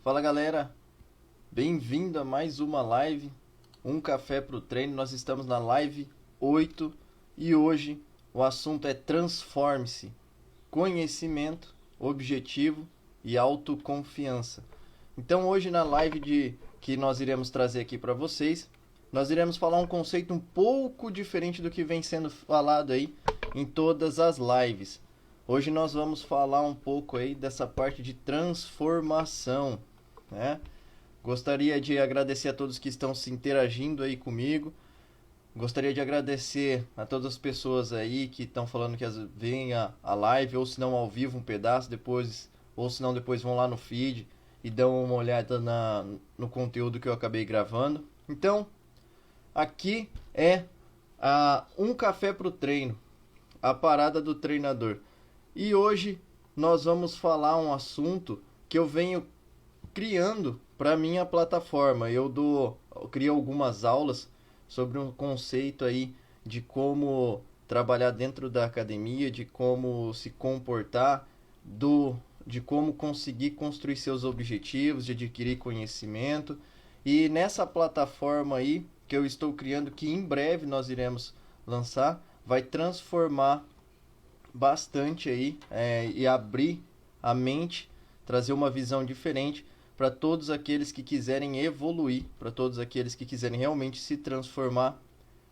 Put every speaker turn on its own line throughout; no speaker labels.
Fala galera, bem-vindo a mais uma live, um café para o treino. Nós estamos na live 8 e hoje o assunto é transforme-se, conhecimento, objetivo e autoconfiança. Então hoje na que nós iremos trazer aqui para vocês, nós iremos falar um conceito um pouco diferente do que vem sendo falado aí em todas as lives. Hoje nós vamos falar um pouco aí dessa parte de transformação, né? Gostaria de agradecer a todos que estão se interagindo aí comigo. Gostaria de agradecer a todas as pessoas aí que estão falando que veem a live, ou se não ao vivo um pedaço depois, ou se não depois vão lá no feed e dão uma olhada no conteúdo que eu acabei gravando. Então, aqui é um café para o treino, a parada do treinador. E hoje nós vamos falar um assunto que eu venho criando para minha plataforma. Eu crio algumas aulas sobre um conceito aí de como trabalhar dentro da academia, de como se comportar, de como conseguir construir seus objetivos, de adquirir conhecimento. E nessa plataforma aí que eu estou criando, que em breve nós iremos lançar, vai transformar bastante aí e abrir a mente, trazer uma visão diferente para todos aqueles que quiserem evoluir, para todos aqueles que quiserem realmente se transformar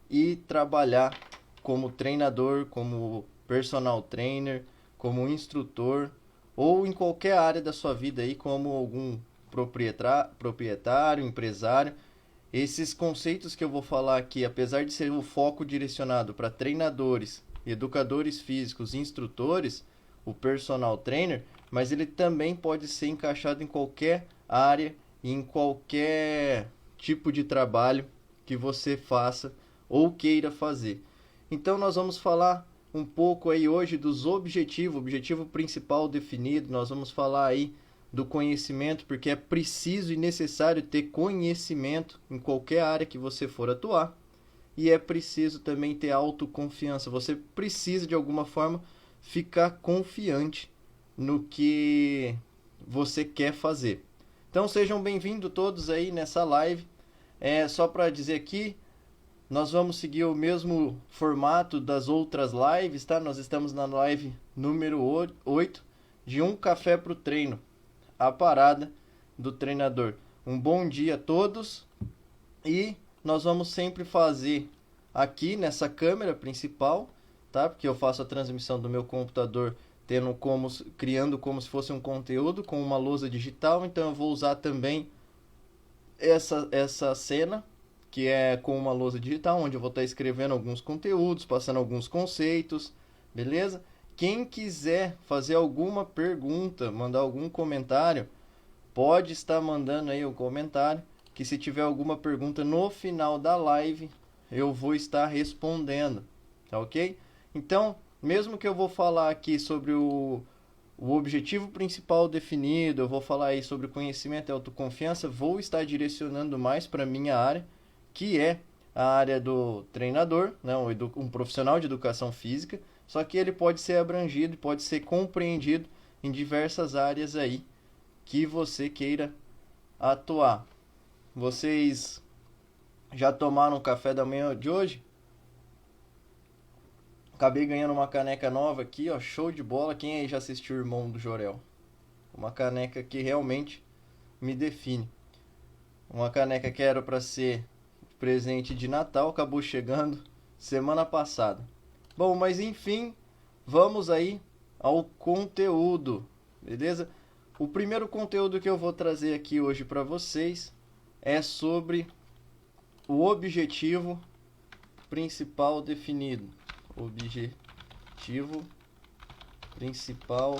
e trabalhar como treinador, como personal trainer, como instrutor ou em qualquer área da sua vida aí, como algum proprietário, empresário. Esses conceitos que eu vou falar aqui, apesar de ser o foco direcionado para treinadores, educadores físicos, instrutores, o personal trainer, mas ele também pode ser encaixado em qualquer área e em qualquer tipo de trabalho que você faça ou queira fazer. Então nós vamos falar um pouco aí hoje dos objetivos, objetivo principal definido. Nós vamos falar aí do conhecimento, porque é preciso e necessário ter conhecimento em qualquer área que você for atuar. E é preciso também ter autoconfiança. Você precisa de alguma forma ficar confiante no que você quer fazer. Então sejam bem-vindos todos aí nessa live. Só para dizer aqui, nós vamos seguir o mesmo formato das outras lives, tá? Nós estamos na live número 8 de um café para o treino, a parada do treinador. Um bom dia a todos e nós vamos sempre fazer aqui nessa câmera principal, tá? Porque eu faço a transmissão do meu computador criando como se fosse um conteúdo com uma lousa digital, então eu vou usar também essa cena que é com uma lousa digital, onde eu vou estar escrevendo alguns conteúdos, passando alguns conceitos, beleza? Quem quiser fazer alguma pergunta, mandar algum comentário, pode estar mandando aí o comentário, que se tiver alguma pergunta no final da live, eu vou estar respondendo, tá ok? Então, mesmo que eu vou falar aqui sobre o objetivo principal definido, eu vou falar aí sobre conhecimento e autoconfiança, vou estar direcionando mais para a minha área, que é a área do treinador, né? Um profissional de educação física, só que ele pode ser abrangido, pode ser compreendido em diversas áreas aí que você queira atuar. Vocês já tomaram café da manhã de hoje? Acabei ganhando uma caneca nova aqui, ó, show de bola. Quem aí já assistiu o Irmão do Jorel? Uma caneca que realmente me define. Uma caneca que era para ser presente de Natal, acabou chegando semana passada. Bom, mas enfim, vamos aí ao conteúdo, beleza? O primeiro conteúdo que eu vou trazer aqui hoje para vocês é sobre o objetivo principal definido. Objetivo principal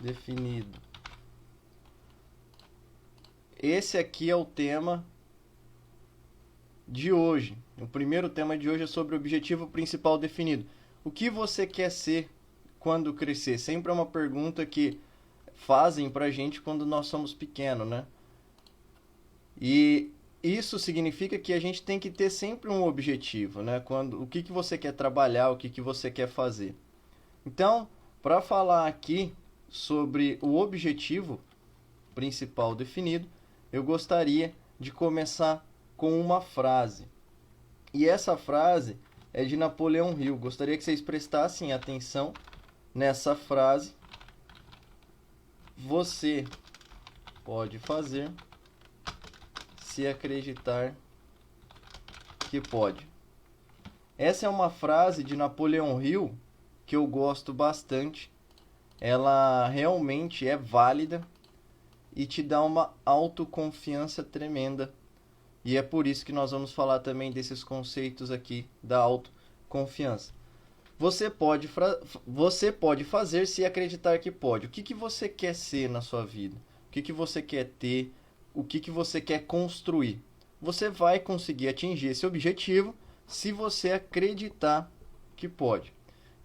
definido. Esse aqui é o tema de hoje. O primeiro tema de hoje é sobre o objetivo principal definido. O que você quer ser quando crescer? Sempre é uma pergunta que fazem pra gente quando nós somos pequenos, né? E isso significa que a gente tem que ter sempre um objetivo, né? O que você quer trabalhar, o que você quer fazer. Então, para falar aqui sobre o objetivo principal definido, eu gostaria de começar com uma frase. E essa frase é de Napoleão Hill. Gostaria que vocês prestassem atenção nessa frase. Você pode fazer se acreditar que pode. Essa é uma frase de Napoleão Hill que eu gosto bastante. Ela realmente é válida e te dá uma autoconfiança tremenda. E é por isso que nós vamos falar também desses conceitos aqui da autoconfiança. Você pode fazer se acreditar que pode. O que você quer ser na sua vida? O que você quer ter? O que você quer construir? Você vai conseguir atingir esse objetivo se você acreditar que pode.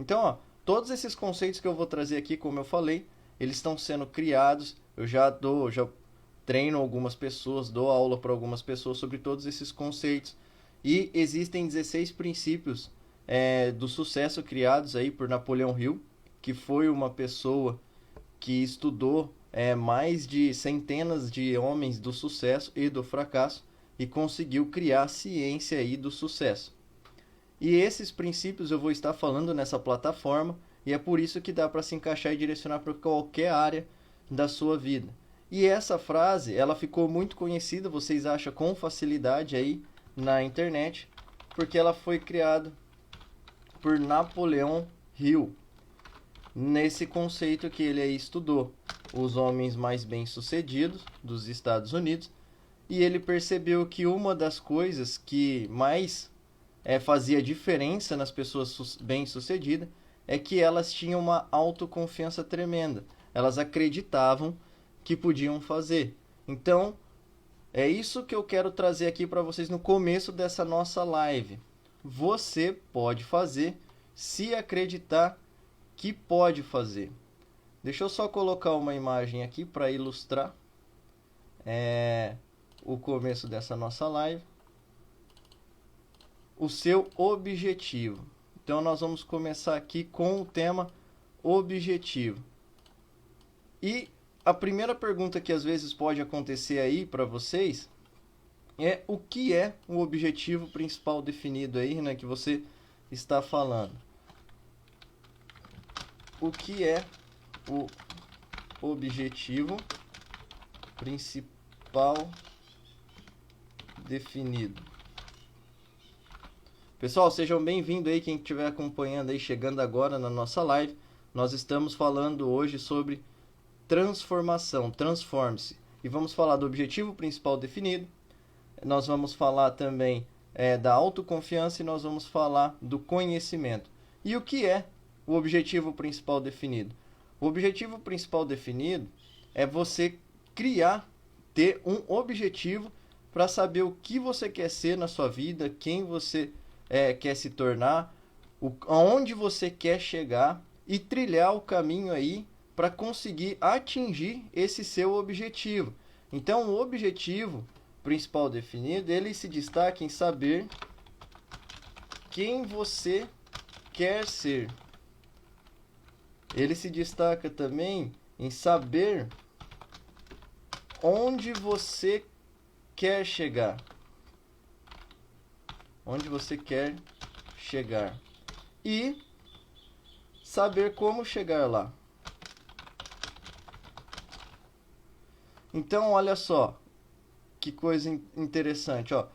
Então, todos esses conceitos que eu vou trazer aqui, como eu falei, eles estão sendo criados. Eu já treino algumas pessoas, dou aula para algumas pessoas sobre todos esses conceitos. E existem 16 princípios do sucesso criados aí por Napoleão Hill, que foi uma pessoa que estudou mais de centenas de homens do sucesso e do fracasso e conseguiu criar a ciência aí do sucesso. E esses princípios eu vou estar falando nessa plataforma e é por isso que dá para se encaixar e direcionar para qualquer área da sua vida. E essa frase, ela ficou muito conhecida, vocês acham com facilidade aí na internet, porque ela foi criada por Napoleão Hill, nesse conceito que ele aí estudou, os homens mais bem-sucedidos dos Estados Unidos, e ele percebeu que uma das coisas que mais fazia diferença nas pessoas bem-sucedidas é que elas tinham uma autoconfiança tremenda. Elas acreditavam que podiam fazer. Então, é isso que eu quero trazer aqui para vocês no começo dessa nossa live. Você pode fazer se acreditar que pode fazer. Deixa eu só colocar uma imagem aqui para ilustrar o começo dessa nossa live. O seu objetivo. Então, nós vamos começar aqui com o tema objetivo. E a primeira pergunta que às vezes pode acontecer aí para vocês é o que é o objetivo principal definido aí, né, que você está falando. O que é o objetivo principal definido? Pessoal, sejam bem-vindos aí, quem estiver acompanhando aí, chegando agora na nossa live. Nós estamos falando hoje sobre transformação, transforme-se. E vamos falar do objetivo principal definido. Nós vamos falar também da autoconfiança e nós vamos falar do conhecimento. E o que é o objetivo principal definido? O objetivo principal definido é você ter um objetivo para saber o que você quer ser na sua vida, quem você quer se tornar, aonde você quer chegar e trilhar o caminho aí para conseguir atingir esse seu objetivo. Então, o objetivo principal definido, ele se destaca em saber quem você quer ser. Ele se destaca também em saber onde você quer chegar. Onde você quer chegar. E saber como chegar lá. Então, olha só, que coisa interessante, ó.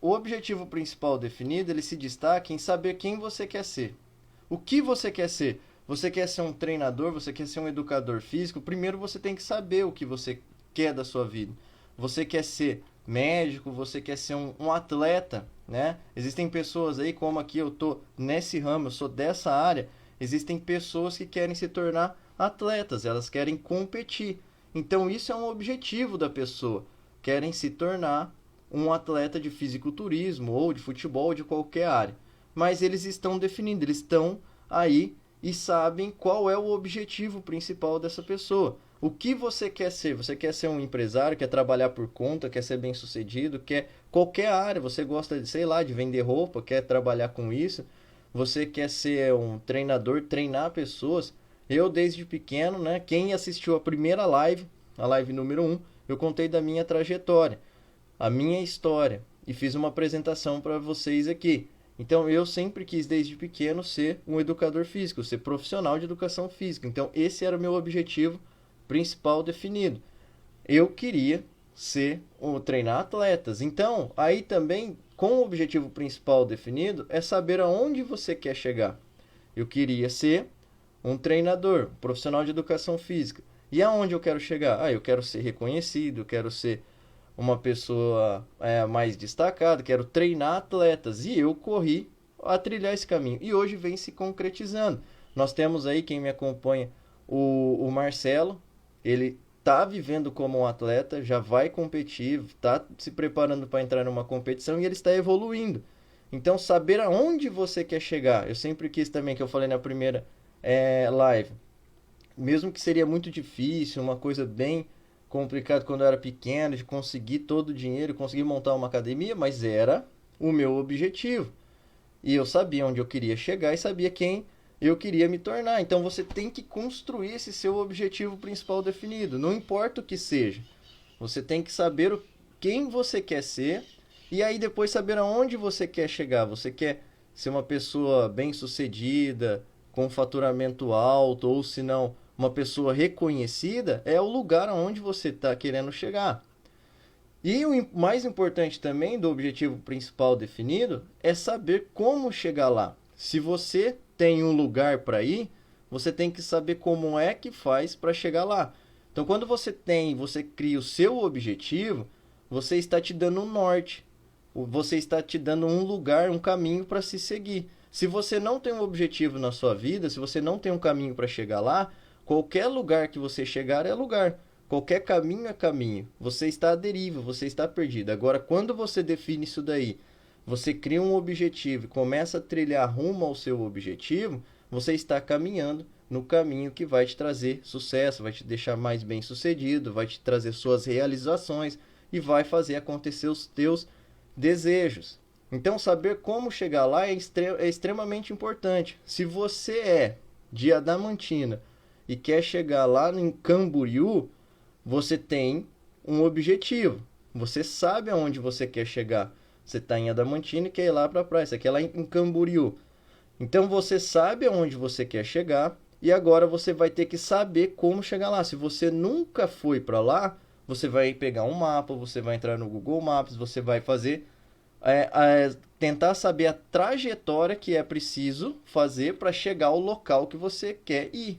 O objetivo principal definido, ele se destaca em saber quem você quer ser. O que você quer ser? Você quer ser um treinador? Você quer ser um educador físico? Primeiro você tem que saber o que você quer da sua vida. Você quer ser médico? Você quer ser um atleta, né? Existem pessoas aí, como aqui eu tô nesse ramo, eu sou dessa área. Existem pessoas que querem se tornar atletas, elas querem competir. Então isso é um objetivo da pessoa. Querem se tornar um atleta de fisiculturismo ou de futebol, de qualquer área. Mas eles estão definindo, eles estão aí e sabem qual é o objetivo principal dessa pessoa. O que você quer ser? Você quer ser um empresário, quer trabalhar por conta, quer ser bem-sucedido, quer qualquer área, você gosta de, sei lá, de vender roupa, quer trabalhar com isso, você quer ser um treinador, treinar pessoas. Eu desde pequeno, né, quem assistiu a primeira live a live número 1, eu contei da minha trajetória, a minha história, e fiz uma apresentação para vocês aqui. Então eu sempre quis desde pequeno ser um educador físico, ser profissional de educação física. Então esse era o meu objetivo principal definido. Eu queria treinar atletas. Então aí também, com o objetivo principal definido, é saber aonde você quer chegar. Eu queria ser um treinador, um profissional de educação física. E aonde eu quero chegar? Eu quero ser reconhecido, eu quero ser uma pessoa mais destacada, quero treinar atletas. E eu corri a trilhar esse caminho. E hoje vem se concretizando. Nós temos aí, quem me acompanha, o Marcelo. Ele está vivendo como um atleta, já vai competir, está se preparando para entrar numa competição e ele está evoluindo. Então, saber aonde você quer chegar. Eu sempre quis também, que eu falei na primeira live. Mesmo que seria muito difícil, uma coisa bem complicado quando eu era pequeno, de conseguir todo o dinheiro, conseguir montar uma academia, mas era o meu objetivo. E eu sabia onde eu queria chegar e sabia quem eu queria me tornar. Então você tem que construir esse seu objetivo principal definido, não importa o que seja. Você tem que saber quem você quer ser e aí depois saber aonde você quer chegar. Você quer ser uma pessoa bem-sucedida, com faturamento alto, ou se não, uma pessoa reconhecida, é o lugar onde você está querendo chegar. E o mais importante também do objetivo principal definido é saber como chegar lá. Se você tem um lugar para ir, você tem que saber como é que faz para chegar lá. Então, quando você cria o seu objetivo, você está te dando um norte. Você está te dando um lugar, um caminho para se seguir. Se você não tem um objetivo na sua vida, se você não tem um caminho para chegar lá, qualquer lugar que você chegar é lugar. Qualquer caminho é caminho. Você está à deriva, você está perdido. Agora, quando você define isso daí, você cria um objetivo e começa a trilhar rumo ao seu objetivo, você está caminhando no caminho que vai te trazer sucesso, vai te deixar mais bem sucedido, vai te trazer suas realizações e vai fazer acontecer os teus desejos. Então, saber como chegar lá é extremamente importante. Se você é de Adamantina e quer chegar lá em Camboriú, você tem um objetivo. Você sabe aonde você quer chegar. Você está em Adamantina e quer ir lá para a praia. Você quer ir lá em Camboriú. Então, você sabe aonde você quer chegar e agora você vai ter que saber como chegar lá. Se você nunca foi para lá, você vai pegar um mapa, você vai entrar no Google Maps, você vai fazer... tentar saber a trajetória que é preciso fazer para chegar ao local que você quer ir.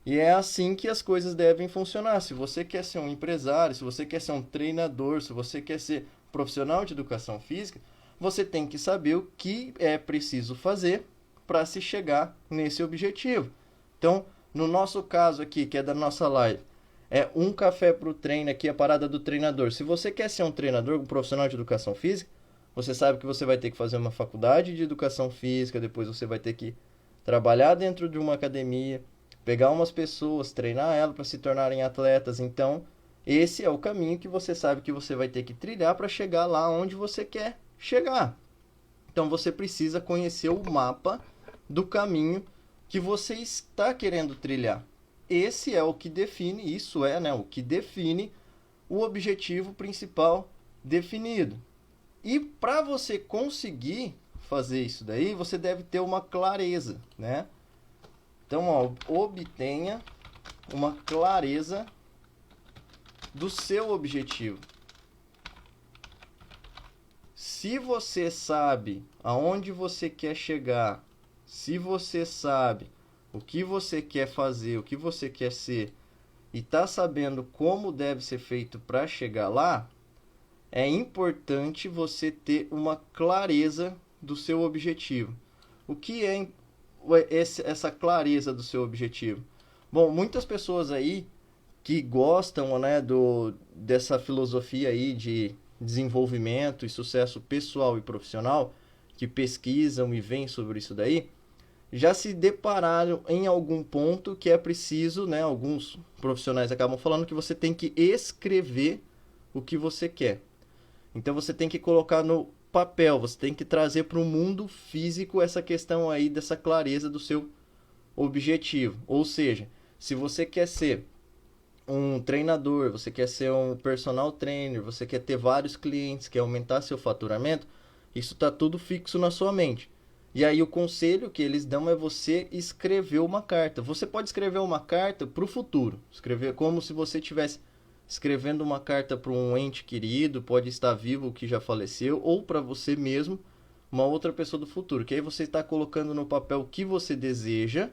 E é assim que as coisas devem funcionar. Se você quer ser um empresário, se você quer ser um treinador, se você quer ser profissional de educação física, você tem que saber o que é preciso fazer para se chegar nesse objetivo. Então, no nosso caso aqui, que é da nossa live, é um café para o treino aqui, a parada do treinador. Se você quer ser um treinador, um profissional de educação física, você sabe que você vai ter que fazer uma faculdade de educação física, depois você vai ter que trabalhar dentro de uma academia, pegar umas pessoas, treinar elas para se tornarem atletas. Então, esse é o caminho que você sabe que você vai ter que trilhar para chegar lá onde você quer chegar. Então, você precisa conhecer o mapa do caminho que você está querendo trilhar. Esse é o que define, o que define o objetivo principal definido. E para você conseguir fazer isso daí, você deve ter uma clareza, né? Então, obtenha uma clareza do seu objetivo. Se você sabe aonde você quer chegar, se você sabe o que você quer fazer, o que você quer ser, e está sabendo como deve ser feito para chegar lá, é importante você ter uma clareza do seu objetivo. O que é essa clareza do seu objetivo? Bom, muitas pessoas aí que gostam, né, dessa filosofia aí de desenvolvimento e sucesso pessoal e profissional, que pesquisam e veem sobre isso daí, já se depararam em algum ponto que é preciso, né, alguns profissionais acabam falando que você tem que escrever o que você quer. Então você tem que colocar no papel, você tem que trazer para o mundo físico essa questão aí dessa clareza do seu objetivo. Ou seja, se você quer ser um treinador, você quer ser um personal trainer, você quer ter vários clientes, quer aumentar seu faturamento, isso está tudo fixo na sua mente. E aí o conselho que eles dão é você escrever uma carta. Você pode escrever uma carta para o futuro, escrever como se você estivesse escrevendo uma carta para um ente querido, pode estar vivo que já faleceu, ou para você mesmo, uma outra pessoa do futuro. Que aí você está colocando no papel o que você deseja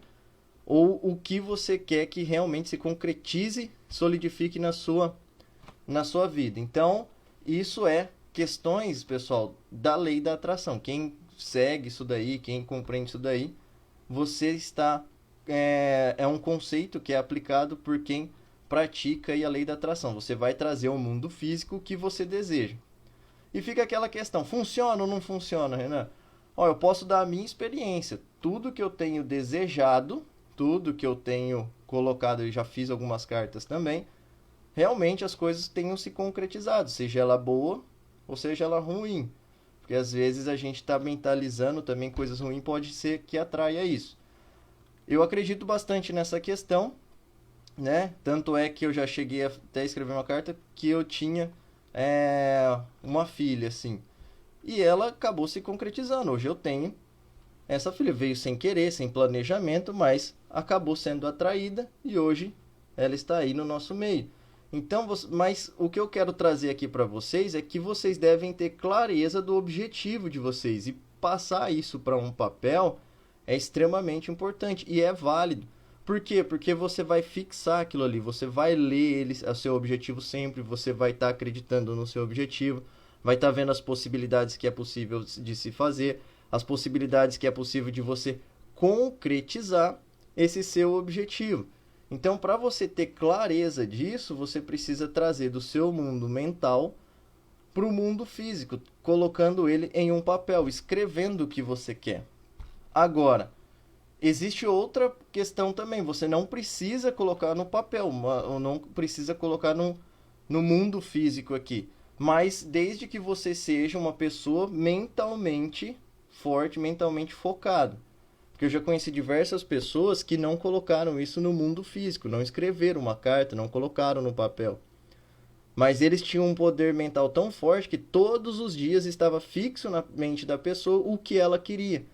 ou o que você quer que realmente se concretize, solidifique na sua vida. Então, isso é questões, pessoal, da lei da atração. Quem segue isso daí, quem compreende isso daí, você está... É um conceito que é aplicado por quem pratica aí a lei da atração. Você vai trazer ao mundo físico o que você deseja. E fica aquela questão, funciona ou não funciona, Renan? Ó, eu posso dar a minha experiência. Tudo que eu tenho desejado, tudo que eu tenho colocado, eu já fiz algumas cartas também, realmente as coisas tenham se concretizado, seja ela boa ou seja ela ruim. Porque às vezes a gente está mentalizando também coisas ruins, pode ser que atraia isso. Eu acredito bastante nessa questão, né? Tanto é que eu já cheguei até a escrever uma carta que eu tinha uma filha, assim. E ela acabou se concretizando. Hoje eu tenho essa filha. Veio sem querer, sem planejamento, mas acabou sendo atraída e hoje ela está aí no nosso meio. Então, mas o que eu quero trazer aqui para vocês é que vocês devem ter clareza do objetivo de vocês e passar isso para um papel é extremamente importante e é válido. Por quê? Porque você vai fixar aquilo ali, você vai ler ele, o seu objetivo sempre, você vai estar acreditando no seu objetivo, vai estar vendo as possibilidades que é possível de se fazer, as possibilidades que é possível de você concretizar esse seu objetivo. Então, para você ter clareza disso, você precisa trazer do seu mundo mental para o mundo físico, colocando ele em um papel, escrevendo o que você quer. Agora, existe outra questão também, você não precisa colocar no papel, ou não precisa colocar no mundo físico aqui, mas desde que você seja uma pessoa mentalmente forte, mentalmente focado. Porque eu já conheci diversas pessoas que não colocaram isso no mundo físico, não escreveram uma carta, não colocaram no papel. Mas eles tinham um poder mental tão forte que todos os dias estava fixo na mente da pessoa o que ela queria.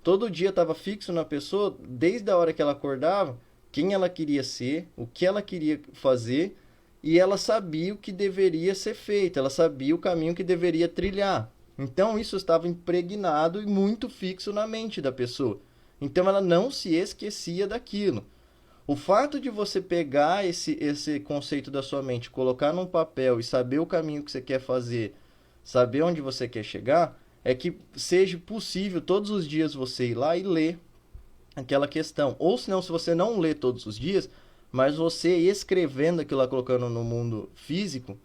Todo dia estava fixo na pessoa, desde a hora que ela acordava, quem ela queria ser, o que ela queria fazer, e ela sabia o que deveria ser feito, ela sabia o caminho que deveria trilhar. Então isso estava impregnado e muito fixo na mente da pessoa. Então ela não se esquecia daquilo. O fato de você pegar esse conceito da sua mente, colocar num papel e saber o caminho que você quer fazer, saber onde você quer chegar, é que seja possível todos os dias você ir lá e ler aquela questão. Ou senão, se você não lê todos os dias, mas você escrevendo aquilo lá, colocando no mundo físico,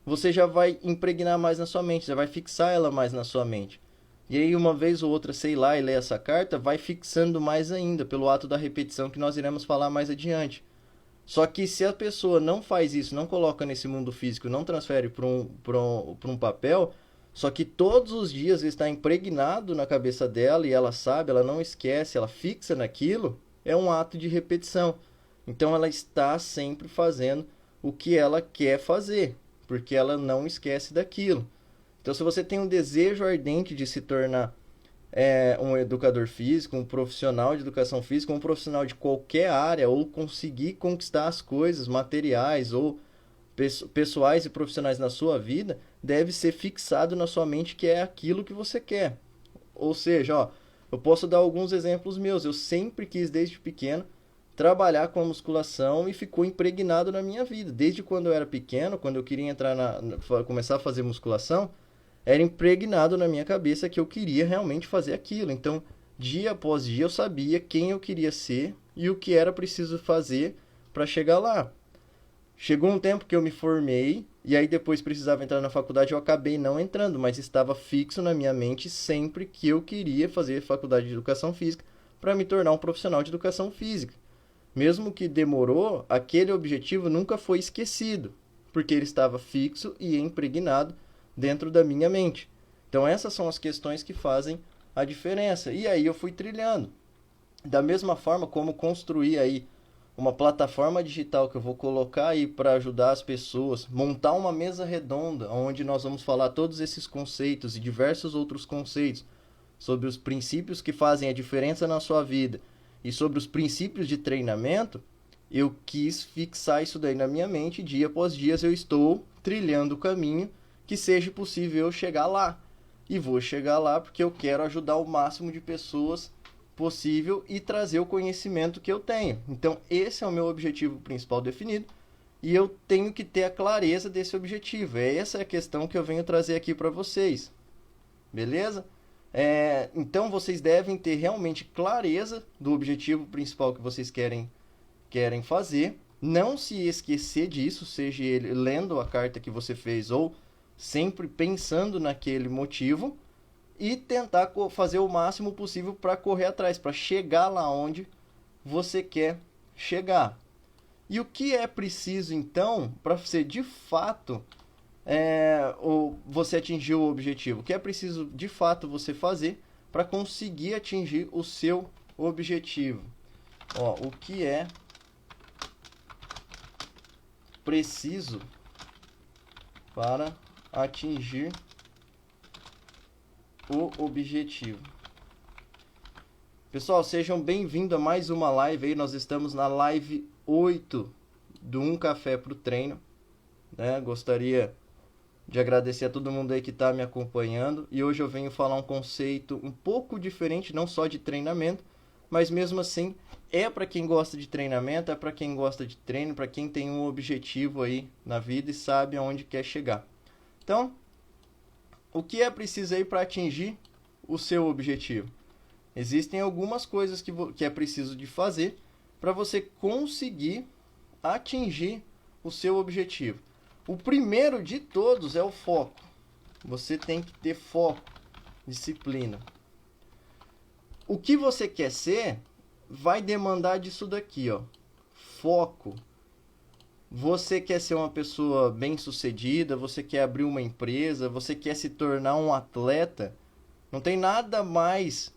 você já vai impregnar mais na sua mente, já vai fixar ela mais na sua mente. E aí, uma vez ou outra, sei lá, e lê essa carta, vai fixando mais ainda, pelo ato da repetição que nós iremos falar mais adiante. Só que se a pessoa não faz isso, não coloca nesse mundo físico, não transfere para um papel, só que todos os dias está impregnado na cabeça dela e ela sabe, ela não esquece, ela fixa naquilo, é um ato de repetição. Então ela está sempre fazendo o que ela quer fazer, porque ela não esquece daquilo. Então, se você tem um desejo ardente de se tornar um educador físico, um profissional de educação física, um profissional de qualquer área, ou conseguir conquistar as coisas materiais ou pessoais e profissionais na sua vida, deve ser fixado na sua mente que é aquilo que você quer. Ou seja, ó, eu posso dar alguns exemplos meus. Eu sempre quis, desde pequeno, trabalhar com a musculação e ficou impregnado na minha vida. Desde quando eu era pequeno, quando eu queria começar a fazer musculação, era impregnado na minha cabeça que eu queria realmente fazer aquilo. Então, dia após dia, eu sabia quem eu queria ser e o que era preciso fazer para chegar lá. Chegou um tempo que eu me formei e aí depois precisava entrar na faculdade, eu acabei não entrando, mas estava fixo na minha mente sempre que eu queria fazer faculdade de educação física para me tornar um profissional de educação física. Mesmo que demorou, aquele objetivo nunca foi esquecido, porque ele estava fixo e impregnado dentro da minha mente. Então essas são as questões que fazem a diferença. E aí eu fui trilhando. Da mesma forma como construir aí uma plataforma digital que eu vou colocar aí para ajudar as pessoas, montar uma mesa redonda onde nós vamos falar todos esses conceitos e diversos outros conceitos sobre os princípios que fazem a diferença na sua vida e sobre os princípios de treinamento, eu quis fixar isso daí na minha mente. Dia após dia eu estou trilhando o caminho que seja possível eu chegar lá. E vou chegar lá porque eu quero ajudar o máximo de pessoas possível e trazer o conhecimento que eu tenho. Então, esse é o meu objetivo principal definido e eu tenho que ter a clareza desse objetivo. Essa é a questão que eu venho trazer aqui para vocês. Beleza? Então, vocês devem ter realmente clareza do objetivo principal que vocês querem fazer. Não se esquecer disso, seja ele lendo a carta que você fez ou sempre pensando naquele motivo, e tentar fazer o máximo possível para correr atrás, para chegar lá onde você quer chegar. E o que é preciso então para você de fato você atingir o objetivo? O que é preciso de fato você fazer para conseguir atingir o seu objetivo? O que é preciso para atingir o objetivo? Pessoal, sejam bem-vindos a mais uma live aí. Nós estamos na live 8 do Um Café pro Treino, né? Gostaria de agradecer a todo mundo aí que está me acompanhando. E hoje eu venho falar um conceito um pouco diferente, não só de treinamento, mas mesmo assim é para quem gosta de treinamento, é para quem gosta de treino, para quem tem um objetivo aí na vida e sabe aonde quer chegar. Então, o que é preciso aí para atingir o seu objetivo? Existem algumas coisas que é preciso de fazer para você conseguir atingir o seu objetivo. O primeiro de todos é o foco. Você tem que ter foco, disciplina. O que você quer ser vai demandar disso daqui, foco. Você quer ser uma pessoa bem-sucedida, você quer abrir uma empresa, você quer se tornar um atleta. Não tem nada mais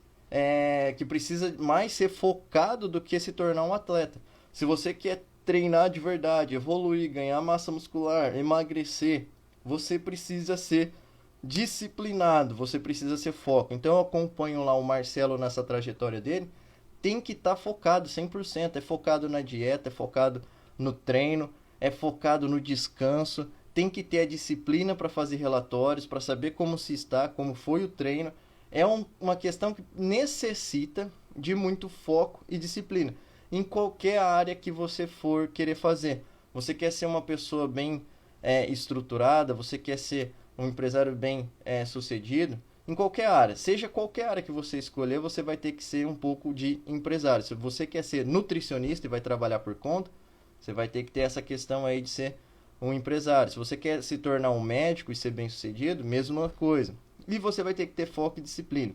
que precisa mais ser focado do que se tornar um atleta. Se você quer treinar de verdade, evoluir, ganhar massa muscular, emagrecer, você precisa ser disciplinado, você precisa ser foco. Então eu acompanho lá o Marcelo nessa trajetória dele, tem que estar focado 100%, é focado na dieta, é focado no treino, é focado no descanso, tem que ter a disciplina para fazer relatórios, para saber como se está, como foi o treino. É uma questão que necessita de muito foco e disciplina em qualquer área que você for querer fazer. Você quer ser uma pessoa bem estruturada, você quer ser um empresário bem sucedido, em qualquer área, seja qualquer área que você escolher, você vai ter que ser um pouco de empresário. Se você quer ser nutricionista e vai trabalhar por conta, você vai ter que ter essa questão aí de ser um empresário. Se você quer se tornar um médico e ser bem sucedido, mesma coisa. E você vai ter que ter foco e disciplina.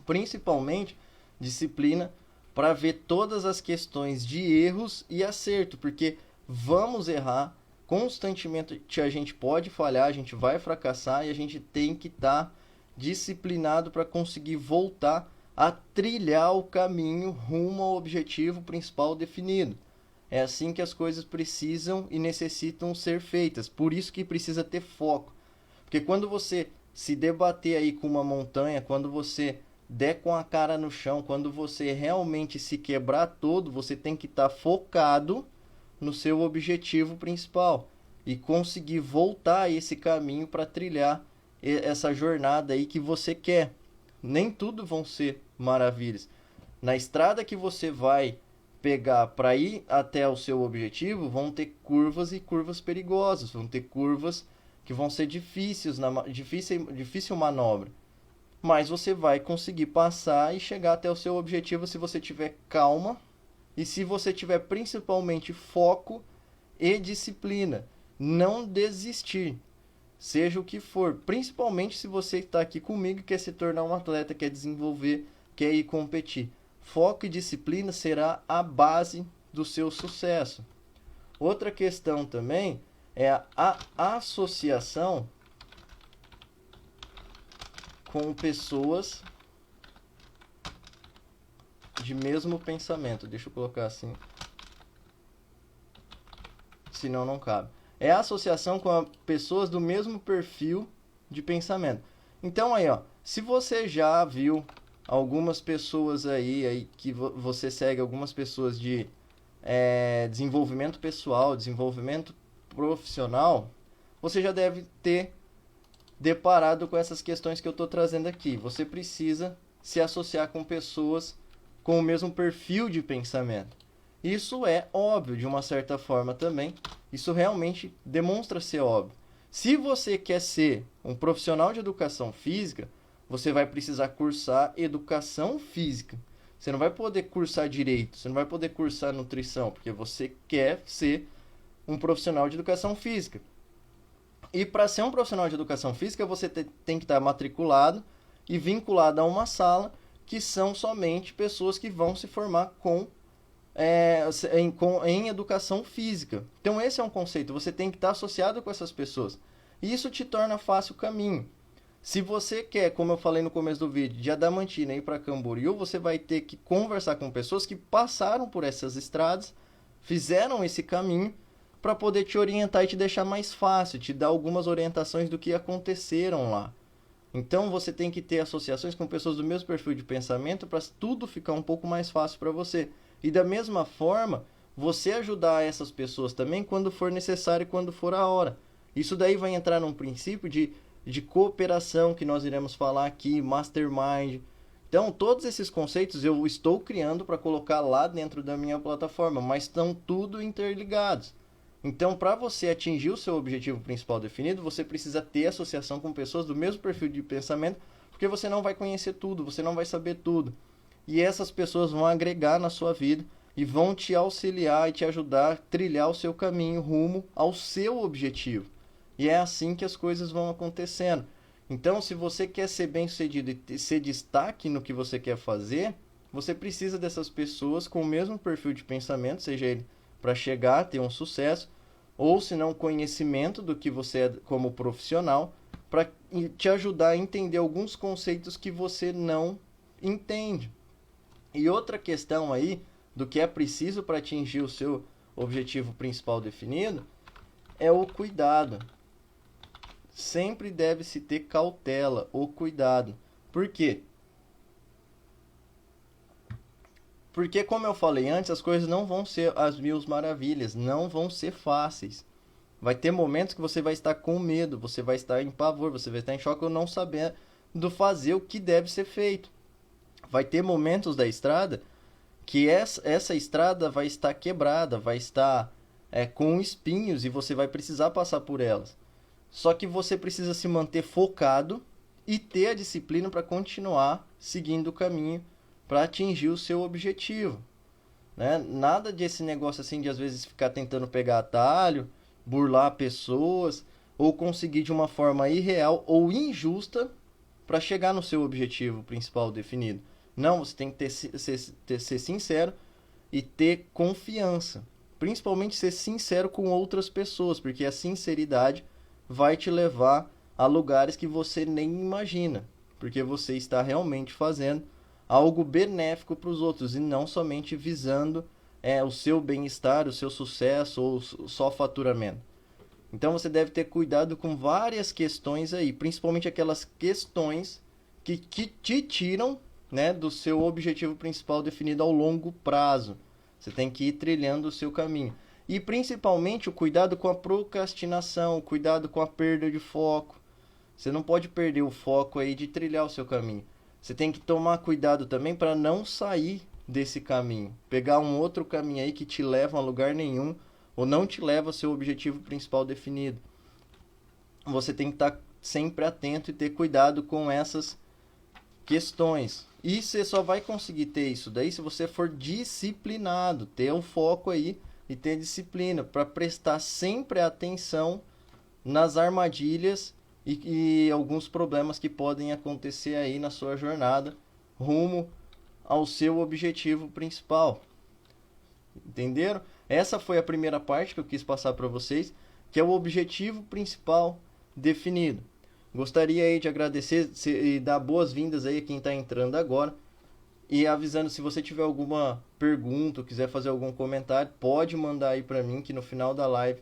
Principalmente disciplina para ver todas as questões de erros e acerto, porque vamos errar constantemente, a gente pode falhar, a gente vai fracassar e a gente tem que estar disciplinado para conseguir voltar a trilhar o caminho rumo ao objetivo principal definido. É assim que as coisas precisam e necessitam ser feitas. Por isso que precisa ter foco. Porque quando você se debater aí com uma montanha, quando você der com a cara no chão, quando você realmente se quebrar todo, você tem que estar focado no seu objetivo principal e conseguir voltar a esse caminho para trilhar essa jornada aí que você quer. Nem tudo vão ser maravilhas. Na estrada que você vai pegar para ir até o seu objetivo, vão ter curvas e curvas perigosas, vão ter curvas que vão ser difícil manobra. Mas você vai conseguir passar e chegar até o seu objetivo se você tiver calma e se você tiver principalmente foco e disciplina. Não desistir, seja o que for. Principalmente se você está aqui comigo e quer se tornar um atleta, quer desenvolver, quer ir competir. Foco e disciplina será a base do seu sucesso. Outra questão também é a associação com pessoas de mesmo pensamento. Deixa eu colocar assim. senão não cabe. É a associação com pessoas do mesmo perfil de pensamento. Então aí, ó, se você já viu algumas pessoas aí que você segue, algumas pessoas de desenvolvimento pessoal, desenvolvimento profissional, você já deve ter deparado com essas questões que eu estou trazendo aqui. Você precisa se associar com pessoas com o mesmo perfil de pensamento. Isso é óbvio de uma certa forma também. Isso realmente demonstra ser óbvio. Se você quer ser um profissional de educação física, você vai precisar cursar educação física. Você não vai poder cursar direito, você não vai poder cursar nutrição, porque você quer ser um profissional de educação física. E para ser um profissional de educação física, você tem que estar matriculado e vinculado a uma sala que são somente pessoas que vão se formar em educação física. Então esse é um conceito, você tem que estar associado com essas pessoas. E isso te torna fácil o caminho. Se você quer, como eu falei no começo do vídeo, de Adamantina ir para Camboriú, você vai ter que conversar com pessoas que passaram por essas estradas, fizeram esse caminho, para poder te orientar e te deixar mais fácil, te dar algumas orientações do que aconteceram lá. Então você tem que ter associações com pessoas do mesmo perfil de pensamento para tudo ficar um pouco mais fácil para você. E da mesma forma, você ajudar essas pessoas também quando for necessário e quando for a hora. Isso daí vai entrar num princípio de cooperação que nós iremos falar aqui, mastermind. Então, todos esses conceitos eu estou criando para colocar lá dentro da minha plataforma, mas estão tudo interligados. Então, para você atingir o seu objetivo principal definido, você precisa ter associação com pessoas do mesmo perfil de pensamento, porque você não vai conhecer tudo, você não vai saber tudo. E essas pessoas vão agregar na sua vida e vão te auxiliar e te ajudar a trilhar o seu caminho rumo ao seu objetivo. E é assim que as coisas vão acontecendo. Então, se você quer ser bem-sucedido e ser destaque no que você quer fazer, você precisa dessas pessoas com o mesmo perfil de pensamento, seja ele para chegar a ter um sucesso, ou se não conhecimento do que você é como profissional, para te ajudar a entender alguns conceitos que você não entende. E outra questão aí do que é preciso para atingir o seu objetivo principal definido é o cuidado. Sempre deve-se ter cautela, o cuidado. Por quê? Porque, como eu falei antes, as coisas não vão ser as mil maravilhas, não vão ser fáceis. Vai ter momentos que você vai estar com medo, você vai estar em pavor, você vai estar em choque ou não sabendo fazer o que deve ser feito. Vai ter momentos da estrada que essa estrada vai estar quebrada, vai estar com espinhos e você vai precisar passar por elas. Só que você precisa se manter focado e ter a disciplina para continuar seguindo o caminho para atingir o seu objetivo, né? Nada desse negócio assim de às vezes ficar tentando pegar atalho, burlar pessoas ou conseguir de uma forma irreal ou injusta para chegar no seu objetivo principal definido. Não, você tem que ser sincero e ter confiança, principalmente ser sincero com outras pessoas, porque a sinceridade vai te levar a lugares que você nem imagina, porque você está realmente fazendo algo benéfico para os outros e não somente visando o seu bem-estar, o seu sucesso ou só faturamento. Então você deve ter cuidado com várias questões aí, principalmente aquelas questões que te tiram, né, do seu objetivo principal definido ao longo prazo. Você tem que ir trilhando o seu caminho. E principalmente o cuidado com a procrastinação, o cuidado com a perda de foco. Você não pode perder o foco aí de trilhar o seu caminho. Você tem que tomar cuidado também para não sair desse caminho. Pegar um outro caminho aí que te leva a lugar nenhum ou não te leva ao seu objetivo principal definido. Você tem que estar sempre atento e ter cuidado com essas questões. E você só vai conseguir ter isso daí se você for disciplinado, ter o foco aí e ter disciplina para prestar sempre atenção nas armadilhas e alguns problemas que podem acontecer aí na sua jornada rumo ao seu objetivo principal. Entenderam? Essa foi a primeira parte que eu quis passar para vocês, que é o objetivo principal definido. Gostaria aí de agradecer e dar boas-vindas aí a quem está entrando agora. E avisando, se você tiver alguma pergunta ou quiser fazer algum comentário, pode mandar aí para mim, que no final da live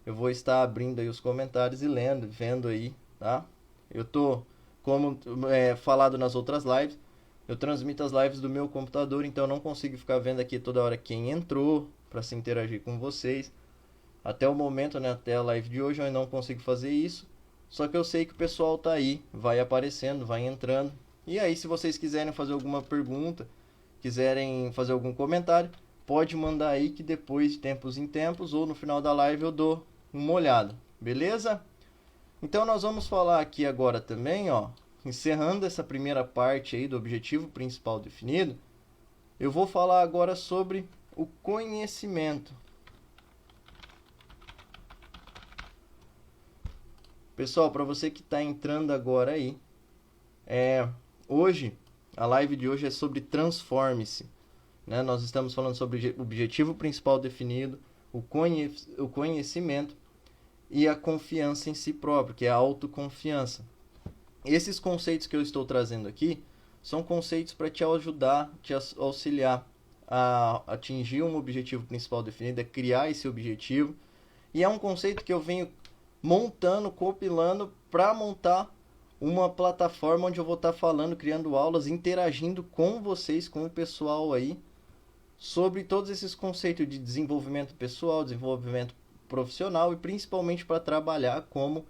eu vou estar abrindo aí os comentários e lendo, vendo aí, tá? Eu tô, como falado nas outras lives, eu transmito as lives do meu computador, então eu não consigo ficar vendo aqui toda hora quem entrou para se interagir com vocês. Até o momento, né, até a live de hoje eu não consigo fazer isso. Só que eu sei que o pessoal tá aí, vai aparecendo, vai entrando. E aí, se vocês quiserem fazer alguma pergunta, quiserem fazer algum comentário, pode mandar aí que depois, de tempos em tempos, ou no final da live eu dou uma olhada. Beleza? Então nós vamos falar aqui agora também, ó, encerrando essa primeira parte aí do objetivo principal definido, eu vou falar agora sobre o conhecimento. Pessoal, para você que está entrando agora aí, hoje, a live de hoje é sobre transforme-se. Né? Nós estamos falando sobre o objetivo principal definido, o conhecimento e a confiança em si próprio, que é a autoconfiança. Esses conceitos que eu estou trazendo aqui são conceitos para te ajudar, te auxiliar a atingir um objetivo principal definido, a criar esse objetivo. E é um conceito que eu venho montando, compilando para montar uma plataforma onde eu vou estar falando, criando aulas, interagindo com vocês, com o pessoal aí, sobre todos esses conceitos de desenvolvimento pessoal, desenvolvimento profissional e principalmente para trabalhar como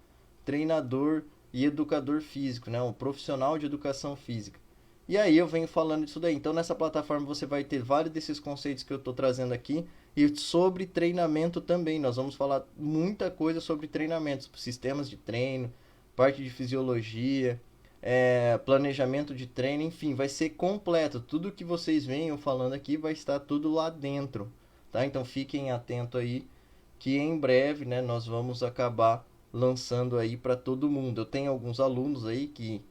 treinador e educador físico, né? Um profissional de educação física. E aí eu venho falando disso daí. Então nessa plataforma você vai ter vários desses conceitos que eu estou trazendo aqui e sobre treinamento também. Nós vamos falar muita coisa sobre treinamentos, sistemas de treino, parte de fisiologia, planejamento de treino, enfim, vai ser completo. Tudo que vocês venham falando aqui vai estar tudo lá dentro, tá? Então fiquem atentos aí que em breve, né, nós vamos acabar lançando aí para todo mundo. Eu tenho alguns alunos aí que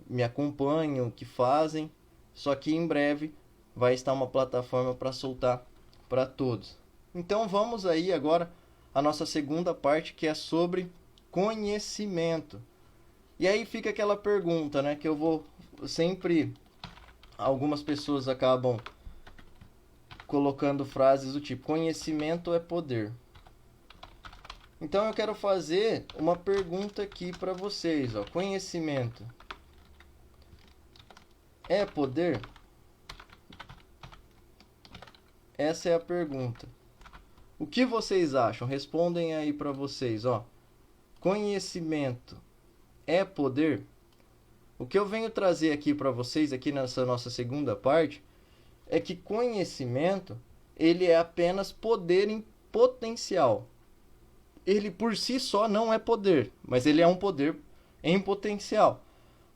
me acompanham, que fazem, só que em breve vai estar uma plataforma para soltar para todos. Então vamos aí agora a nossa segunda parte, que é sobre conhecimento. E aí fica aquela pergunta, né, que eu vou sempre, algumas pessoas acabam colocando frases do tipo: conhecimento é poder. Então eu quero fazer uma pergunta aqui para vocês, ó. Conhecimento é poder? Essa é a pergunta. O que vocês acham? Respondem aí para vocês, ó. Conhecimento é poder? O que eu venho trazer aqui para vocês aqui nessa nossa segunda parte é que conhecimento, ele é apenas poder em potencial. Ele por si só não é poder, mas ele é um poder em potencial.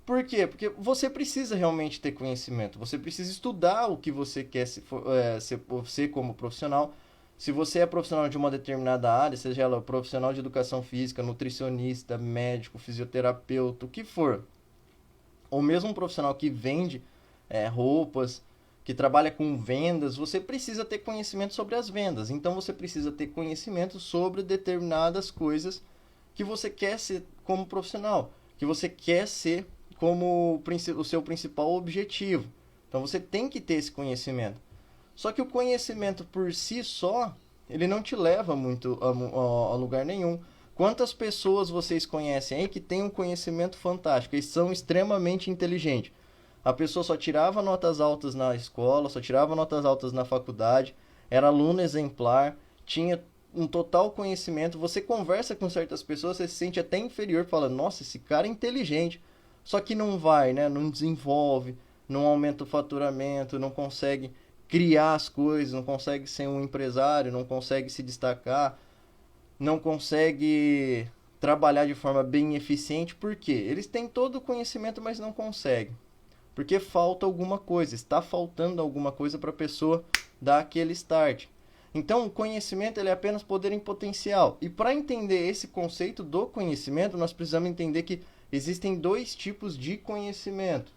Por quê? Porque você precisa realmente ter conhecimento, você precisa estudar o que você quer ser como profissional. Se você é profissional de uma determinada área, seja ela profissional de educação física, nutricionista, médico, fisioterapeuta, o que for, ou mesmo um profissional que vende roupas, que trabalha com vendas, você precisa ter conhecimento sobre as vendas. Então você precisa ter conhecimento sobre determinadas coisas que você quer ser como profissional, que você quer ser como o seu principal objetivo. Então você tem que ter esse conhecimento. Só que o conhecimento por si só, ele não te leva muito a lugar nenhum. Quantas pessoas vocês conhecem aí que têm um conhecimento fantástico e são extremamente inteligentes? A pessoa só tirava notas altas na escola, só tirava notas altas na faculdade, era aluno exemplar, tinha um total conhecimento. Você conversa com certas pessoas, você se sente até inferior, fala: nossa, esse cara é inteligente. Só que não vai, né? Não desenvolve, não aumenta o faturamento, não consegue criar as coisas, não consegue ser um empresário, não consegue se destacar, não consegue trabalhar de forma bem eficiente. Por quê? Eles têm todo o conhecimento, mas não conseguem. Porque falta alguma coisa, está faltando alguma coisa para a pessoa dar aquele start. Então, o conhecimento ele é apenas poder em potencial. E para entender esse conceito do conhecimento, nós precisamos entender que existem dois tipos de conhecimento.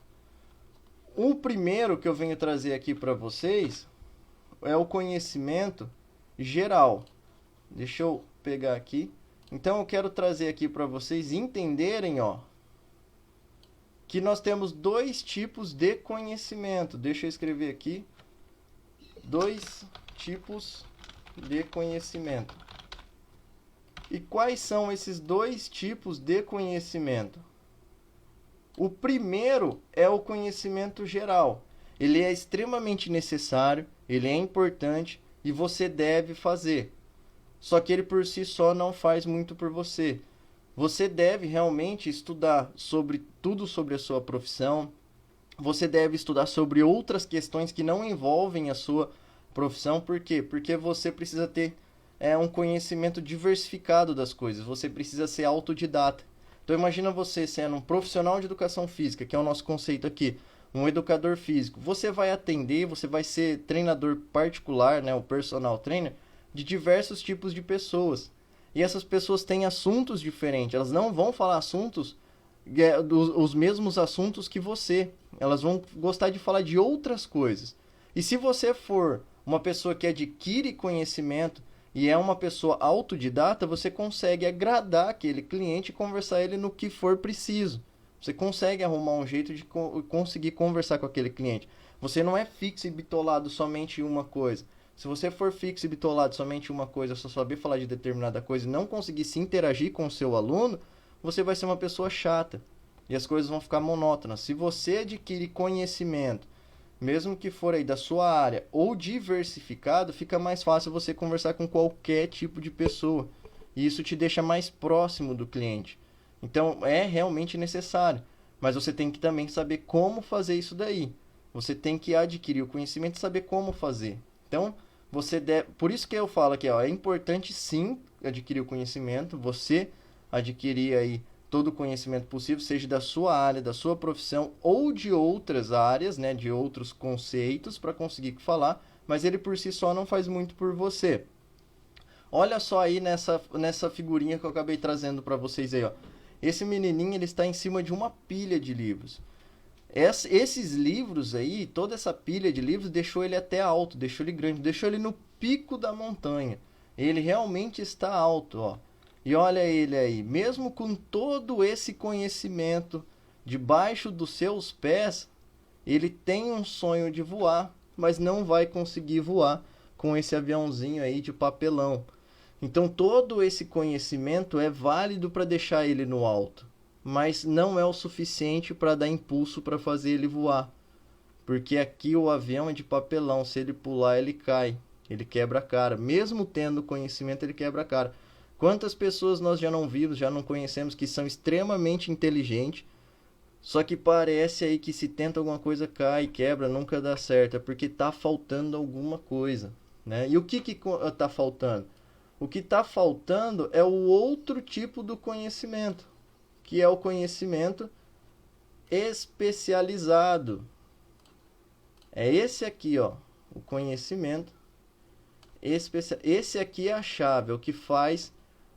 O primeiro que eu venho trazer aqui para vocês é o conhecimento geral. Deixa eu pegar aqui. Então, eu quero trazer aqui para vocês entenderem, ó, que nós temos dois tipos de conhecimento. Deixa eu escrever aqui. Dois tipos de conhecimento. E quais são esses dois tipos de conhecimento? O primeiro é o conhecimento geral. Ele é extremamente necessário, ele é importante e você deve fazer. Só que ele por si só não faz muito por você. Você deve realmente estudar sobre tudo sobre a sua profissão. Você deve estudar sobre outras questões que não envolvem a sua profissão. Por quê? Porque você precisa ter um conhecimento diversificado das coisas. Você precisa ser autodidata. Então imagina você sendo um profissional de educação física, que é o nosso conceito aqui, um educador físico. Você vai atender, você vai ser treinador particular, né, o personal trainer, de diversos tipos de pessoas. E essas pessoas têm assuntos diferentes. Elas não vão falar assuntos, os mesmos assuntos que você. Elas vão gostar de falar de outras coisas. E se você for uma pessoa que adquire conhecimento e é uma pessoa autodidata, você consegue agradar aquele cliente e conversar ele no que for preciso. Você consegue arrumar um jeito de conseguir conversar com aquele cliente. Você não é fixo e bitolado somente em uma coisa. Se você for fixo e bitolado somente em uma coisa, só saber falar de determinada coisa e não conseguir se interagir com o seu aluno, você vai ser uma pessoa chata. E as coisas vão ficar monótonas. Se você adquire conhecimento, mesmo que for aí da sua área ou diversificado, fica mais fácil você conversar com qualquer tipo de pessoa. E isso te deixa mais próximo do cliente. Então é realmente necessário. Mas você tem que também saber como fazer isso daí. Você tem que adquirir o conhecimento e saber como fazer. Então, você deve... Por isso que eu falo aqui, ó, é importante sim adquirir o conhecimento, você adquirir aí todo o conhecimento possível, seja da sua área, da sua profissão ou de outras áreas, né, de outros conceitos para conseguir falar, mas ele por si só não faz muito por você. Olha só aí nessa figurinha que eu acabei trazendo para vocês aí, ó. Esse menininho, ele está em cima de uma pilha de livros. Esses livros aí, toda essa pilha de livros deixou ele até alto, deixou ele grande, deixou ele no pico da montanha. Ele realmente está alto, ó. E olha ele aí, mesmo com todo esse conhecimento debaixo dos seus pés, ele tem um sonho de voar, mas não vai conseguir voar com esse aviãozinho aí de papelão. Então todo esse conhecimento é válido para deixar ele no alto, mas não é o suficiente para dar impulso para fazer ele voar. Porque aqui o avião é de papelão, se ele pular ele cai, ele quebra a cara. Mesmo tendo conhecimento, ele quebra a cara. Quantas pessoas nós já não vimos, já não conhecemos, que são extremamente inteligentes, só que parece aí que se tenta alguma coisa cai, quebra, nunca dá certo, é porque está faltando alguma coisa, né? E o que está faltando? O que está faltando é o outro tipo do conhecimento, que é o conhecimento especializado. É esse aqui, ó, o conhecimento especial. Esse aqui é a chave, é o que faz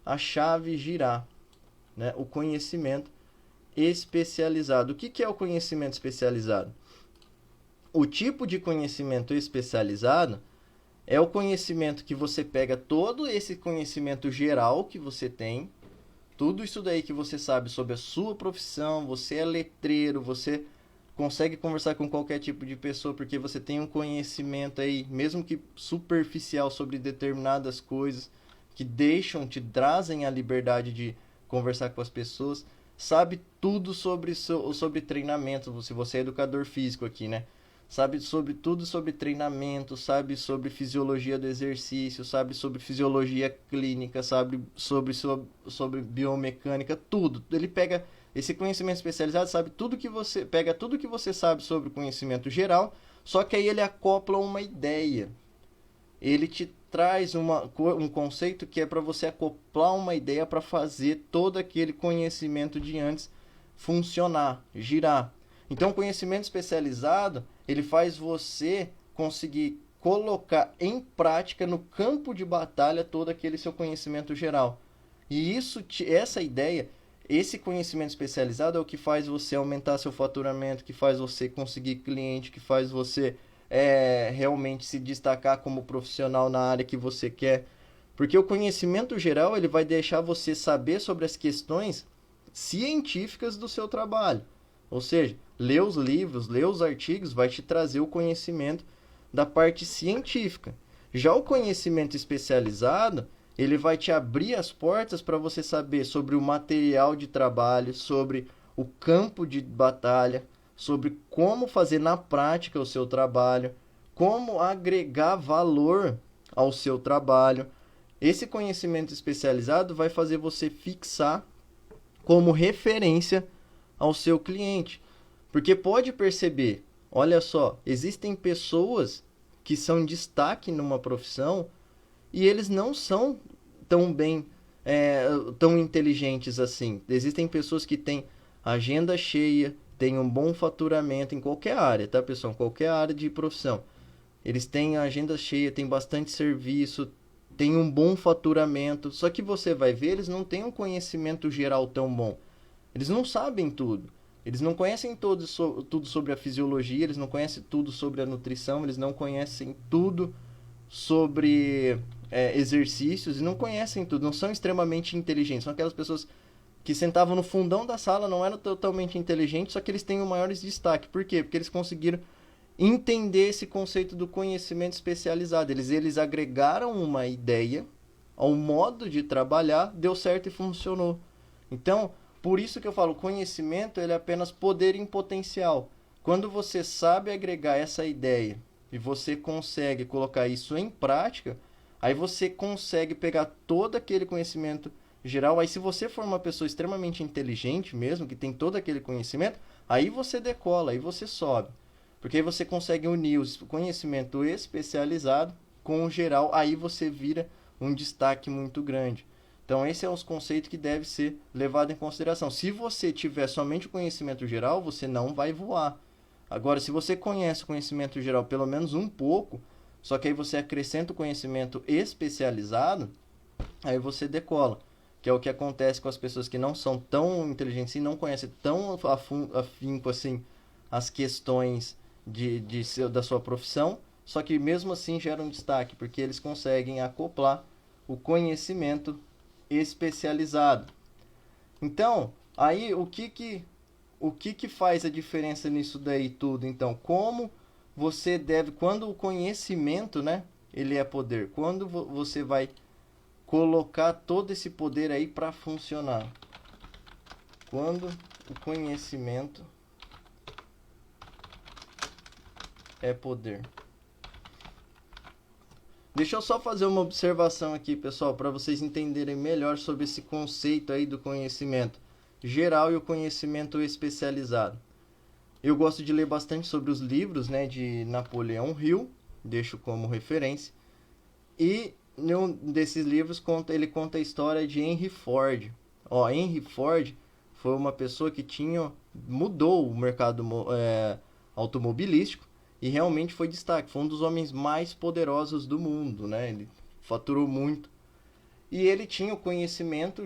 a chave girar, né? O conhecimento especializado. O que é o conhecimento especializado? O tipo de conhecimento especializado é o conhecimento que você pega todo esse conhecimento geral que você tem, tudo isso daí que você sabe sobre a sua profissão, você é letreiro, você consegue conversar com qualquer tipo de pessoa porque você tem um conhecimento aí, mesmo que superficial, sobre determinadas coisas que te trazem a liberdade de conversar com as pessoas, sabe tudo sobre treinamento, se você é educador físico aqui, né? Sabe sobre tudo sobre treinamento, sabe sobre fisiologia do exercício, sabe sobre fisiologia clínica, sabe sobre biomecânica, tudo. Ele pega esse conhecimento especializado, sabe tudo que você pega, tudo que você sabe sobre o conhecimento geral, só que aí ele acopla uma ideia. Ele te traz um conceito que é para você acoplar uma ideia para fazer todo aquele conhecimento de antes funcionar, girar. Então, o conhecimento especializado, ele faz você conseguir colocar em prática no campo de batalha todo aquele seu conhecimento geral. E essa ideia, esse conhecimento especializado é o que faz você aumentar seu faturamento, que faz você conseguir cliente, que faz você realmente se destacar como profissional na área que você quer. Porque o conhecimento geral, ele vai deixar você saber sobre as questões científicas do seu trabalho. Ou seja, ler os livros, ler os artigos vai te trazer o conhecimento da parte científica. Já o conhecimento especializado, Ele vai te abrir as portas para você saber sobre o material de trabalho, sobre o campo de batalha, sobre como fazer na prática o seu trabalho, como agregar valor ao seu trabalho. Esse conhecimento especializado vai fazer você fixar como referência ao seu cliente. Porque pode perceber, olha só, existem pessoas que são destaque numa profissão e eles não são tão inteligentes assim. Existem pessoas que têm agenda cheia, têm um bom faturamento em qualquer área, tá, pessoal? Qualquer área de profissão. Eles têm a agenda cheia, têm bastante serviço, têm um bom faturamento. Só que você vai ver, eles não têm um conhecimento geral tão bom. Eles não sabem tudo. Eles não conhecem tudo sobre a fisiologia, eles não conhecem tudo sobre a nutrição, eles não conhecem tudo sobre exercícios e não conhecem tudo, não são extremamente inteligentes. São aquelas pessoas que sentavam no fundão da sala, não eram totalmente inteligentes, só que eles têm o maior destaque. Por quê? Porque eles conseguiram entender esse conceito do conhecimento especializado. Eles agregaram uma ideia ao modo de trabalhar, deu certo e funcionou. Então, por isso que eu falo, conhecimento ele é apenas poder em potencial. Quando você sabe agregar essa ideia e você consegue colocar isso em prática, aí você consegue pegar todo aquele conhecimento geral. Aí se você for uma pessoa extremamente inteligente mesmo, que tem todo aquele conhecimento, aí você decola, aí você sobe. Porque aí você consegue unir o conhecimento especializado com o geral, aí você vira um destaque muito grande. Então esse é os conceitos que deve ser levado em consideração. Se você tiver somente o conhecimento geral, você não vai voar. Agora, se você conhece o conhecimento geral pelo menos um pouco, só que aí você acrescenta o conhecimento especializado, aí você decola. Que é o que acontece com as pessoas que não são tão inteligentes e não conhecem tão afinco assim as questões da sua profissão, só que mesmo assim geram destaque, porque eles conseguem acoplar o conhecimento especializado. Então, aí o que faz a diferença nisso daí tudo? Então, como você deve, quando o conhecimento, né, ele é poder, quando você vai colocar todo esse poder aí para funcionar? Quando o conhecimento é poder. Deixa eu só fazer uma observação aqui, pessoal, para vocês entenderem melhor sobre esse conceito aí do conhecimento geral e o conhecimento especializado. Eu gosto de ler bastante sobre os livros, né, de Napoleão Hill, deixo como referência. E em um desses livros ele conta a história de Henry Ford. Henry Ford foi uma pessoa que mudou o mercado automobilístico e realmente foi destaque. Foi um dos homens mais poderosos do mundo, né? Ele faturou muito. E ele tinha o conhecimento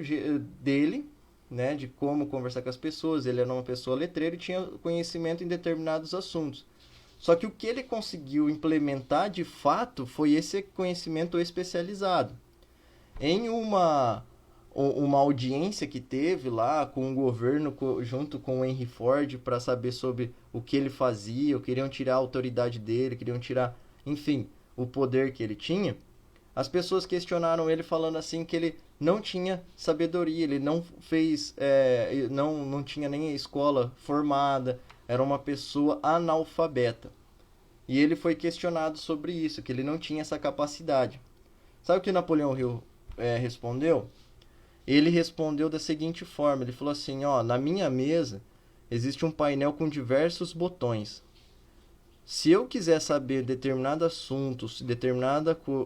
dele, né, de como conversar com as pessoas. Ele era uma pessoa letreira e tinha conhecimento em determinados assuntos. Só que o que ele conseguiu implementar de fato foi esse conhecimento especializado. Em uma audiência que teve lá com o governo, junto com o Henry Ford, para saber sobre o que ele fazia, queriam tirar a autoridade dele, queriam tirar, enfim, o poder que ele tinha. As pessoas questionaram ele falando assim que ele não tinha sabedoria, ele não fez, não tinha nem a escola formada, era uma pessoa analfabeta. E ele foi questionado sobre isso, que ele não tinha essa capacidade. Sabe o que Napoleão Hill respondeu? Ele respondeu da seguinte forma, ele falou assim, na minha mesa existe um painel com diversos botões. Se eu quiser saber determinado assunto,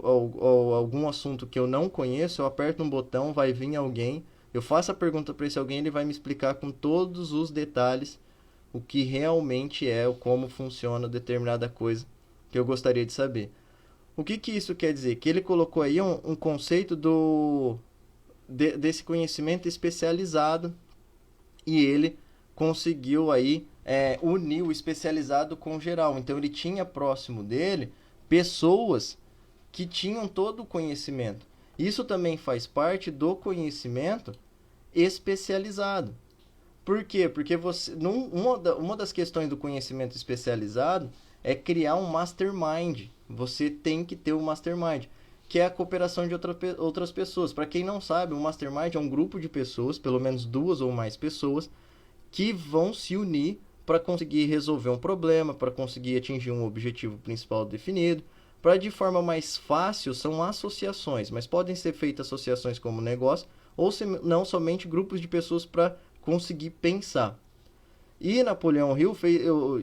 ou algum assunto que eu não conheço, eu aperto um botão, vai vir alguém, eu faço a pergunta para esse alguém, ele vai me explicar com todos os detalhes o que realmente como funciona determinada coisa que eu gostaria de saber. O que isso quer dizer? Que ele colocou aí um conceito desse conhecimento especializado e ele conseguiu aí unir o especializado com o geral. Então ele tinha próximo dele pessoas que tinham todo o conhecimento. Isso também faz parte do conhecimento especializado. Por quê? Porque uma das questões do conhecimento especializado é criar um mastermind. Você tem que ter um mastermind. que é a cooperação de outras pessoas. Para quem não sabe, o Mastermind é um grupo de pessoas, pelo menos 2 ou mais pessoas, que vão se unir para conseguir resolver um problema, para conseguir atingir um objetivo principal definido. Para de forma mais fácil, são associações, mas podem ser feitas associações como negócio, ou não somente grupos de pessoas para conseguir pensar. E Napoleão Hill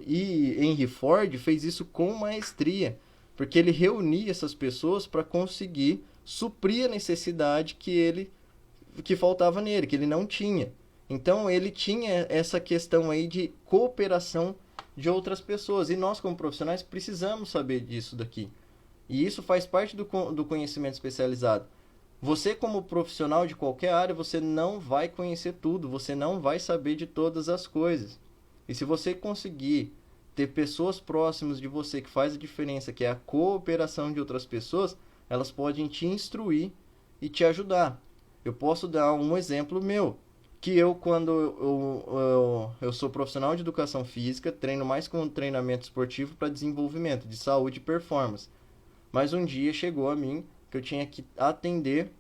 e Henry Ford fez isso com maestria, porque ele reunia essas pessoas para conseguir suprir a necessidade que faltava nele, que ele não tinha. Então ele tinha essa questão aí de cooperação de outras pessoas. E nós, como profissionais, precisamos saber disso daqui. E isso faz parte do conhecimento especializado. Você, como profissional de qualquer área, você não vai conhecer tudo, você não vai saber de todas as coisas. E se você conseguir ter pessoas próximas de você que faz a diferença, que é a cooperação de outras pessoas, elas podem te instruir e te ajudar. Eu posso dar um exemplo meu, que quando eu sou profissional de educação física, treino mais com treinamento esportivo para desenvolvimento de saúde e performance. Mas um dia chegou a mim que eu tinha que atender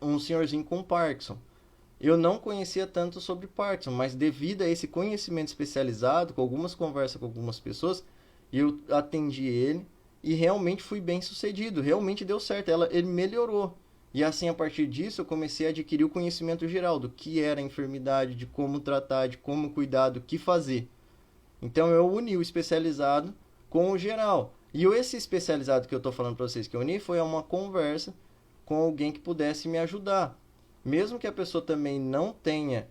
um senhorzinho com Parkinson. Eu não conhecia tanto sobre Parkinson, mas devido a esse conhecimento especializado, com algumas conversas com algumas pessoas, eu atendi ele e realmente fui bem sucedido, realmente deu certo, ele melhorou. E assim, a partir disso, eu comecei a adquirir o conhecimento geral do que era a enfermidade, de como tratar, de como cuidar, do que fazer. Então eu uni o especializado com o geral. E esse especializado que eu estou falando para vocês que eu uni foi uma conversa com alguém que pudesse me ajudar. Mesmo que a pessoa também não tenha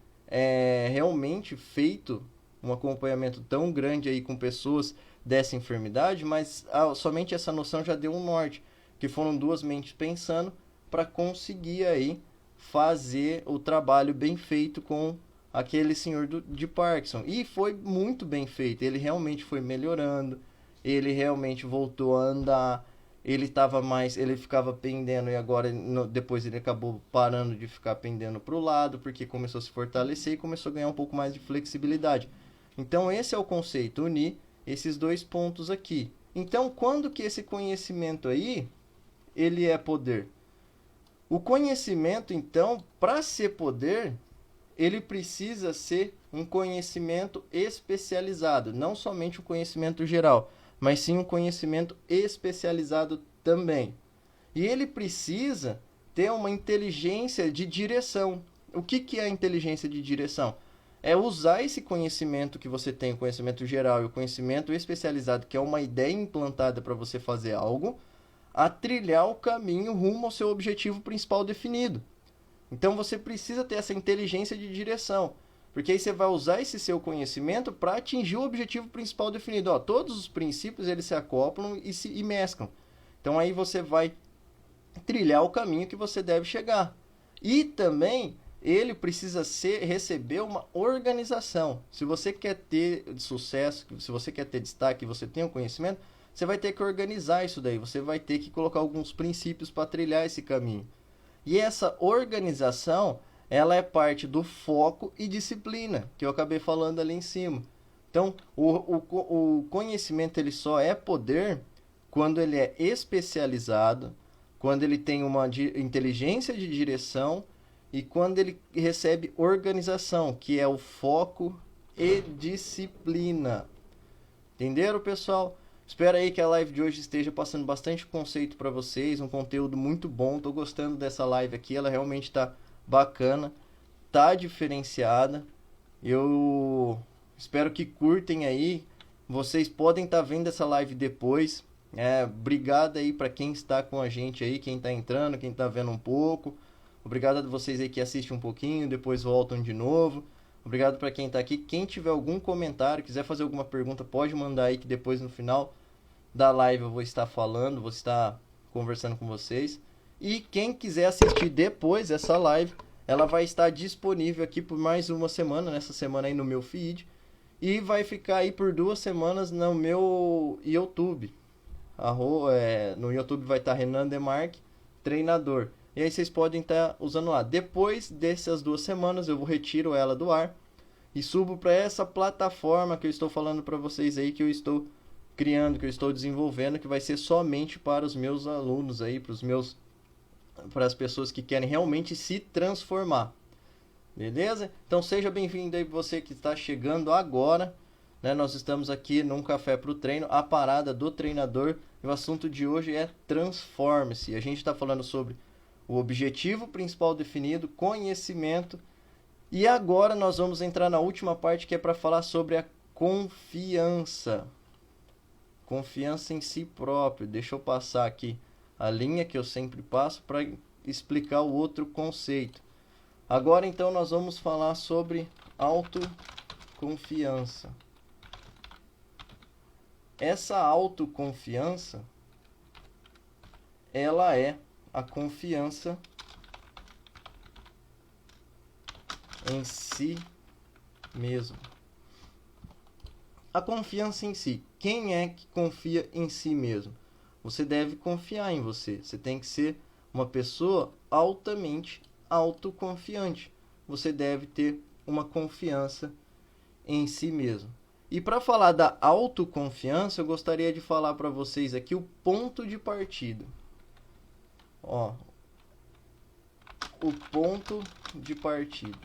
realmente feito um acompanhamento tão grande aí com pessoas dessa enfermidade, mas somente essa noção já deu um norte, que foram 2 mentes pensando para conseguir aí fazer o trabalho bem feito com aquele senhor de Parkinson. E foi muito bem feito, ele realmente foi melhorando, ele realmente voltou a andar, ele ficava pendendo e agora depois ele acabou parando de ficar pendendo para o lado, porque começou a se fortalecer e começou a ganhar um pouco mais de flexibilidade. Então esse é o conceito, unir esses 2 pontos aqui. Então quando que esse conhecimento aí, ele é poder? O conhecimento, então, para ser poder, ele precisa ser um conhecimento especializado, não somente o conhecimento geral, mas sim um conhecimento especializado também. E ele precisa ter uma inteligência de direção. O que é a inteligência de direção? É usar esse conhecimento que você tem, o conhecimento geral e o conhecimento especializado, que é uma ideia implantada para você fazer algo, a trilhar o caminho rumo ao seu objetivo principal definido. Então você precisa ter essa inteligência de direção, porque aí você vai usar esse seu conhecimento para atingir o objetivo principal definido. Todos os princípios eles se acoplam e mesclam. Então aí você vai trilhar o caminho que você deve chegar. E também ele precisa receber uma organização. Se você quer ter sucesso, se você quer ter destaque, você tem o conhecimento, você vai ter que organizar isso daí. Você vai ter que colocar alguns princípios para trilhar esse caminho. E essa organização, ela é parte do foco e disciplina, que eu acabei falando ali em cima. Então, o conhecimento ele só é poder quando ele é especializado, quando ele tem uma inteligência de direção e quando ele recebe organização, que é o foco e disciplina. Entenderam, pessoal? Espero aí que a live de hoje esteja passando bastante conceito para vocês, um conteúdo muito bom. Estou gostando dessa live aqui, ela realmente está bacana, está diferenciada. Eu espero que curtem aí. Vocês podem estar vendo essa live depois. Obrigado aí para quem está com a gente aí, quem está entrando, quem está vendo um pouco. Obrigado a vocês aí que assistem um pouquinho, depois voltam de novo. Obrigado para quem está aqui. Quem tiver algum comentário, quiser fazer alguma pergunta, pode mandar aí que depois no final da live eu vou estar falando, vou estar conversando com vocês. E quem quiser assistir depois essa live, ela vai estar disponível aqui por mais uma semana, nessa semana aí no meu feed. E vai ficar aí por 2 semanas no meu YouTube. No YouTube vai estar Renan Demarque, treinador. E aí vocês podem estar usando lá. Depois dessas 2 semanas eu retiro ela do ar e subo para essa plataforma que eu estou falando para vocês aí, que eu estou criando, que eu estou desenvolvendo, que vai ser somente para os meus alunos aí, para as pessoas que querem realmente se transformar. Beleza? Então seja bem-vindo aí você que está chegando agora, né? Nós estamos aqui num Café para o Treino, a parada do treinador, e o assunto de hoje é transforme-se. A gente está falando sobre o objetivo principal definido, conhecimento, e agora nós vamos entrar na última parte, que é para falar sobre a confiança. Confiança em si próprio. Deixa eu passar aqui a linha que eu sempre passo para explicar o outro conceito. Agora então nós vamos falar sobre autoconfiança. Essa autoconfiança, ela é a confiança em si mesmo. A confiança em si. Quem é que confia em si mesmo? Você deve confiar em você. Você tem que ser uma pessoa altamente autoconfiante. Você deve ter uma confiança em si mesmo. E para falar da autoconfiança, eu gostaria de falar para vocês aqui o ponto de partida. Ó, o ponto de partida.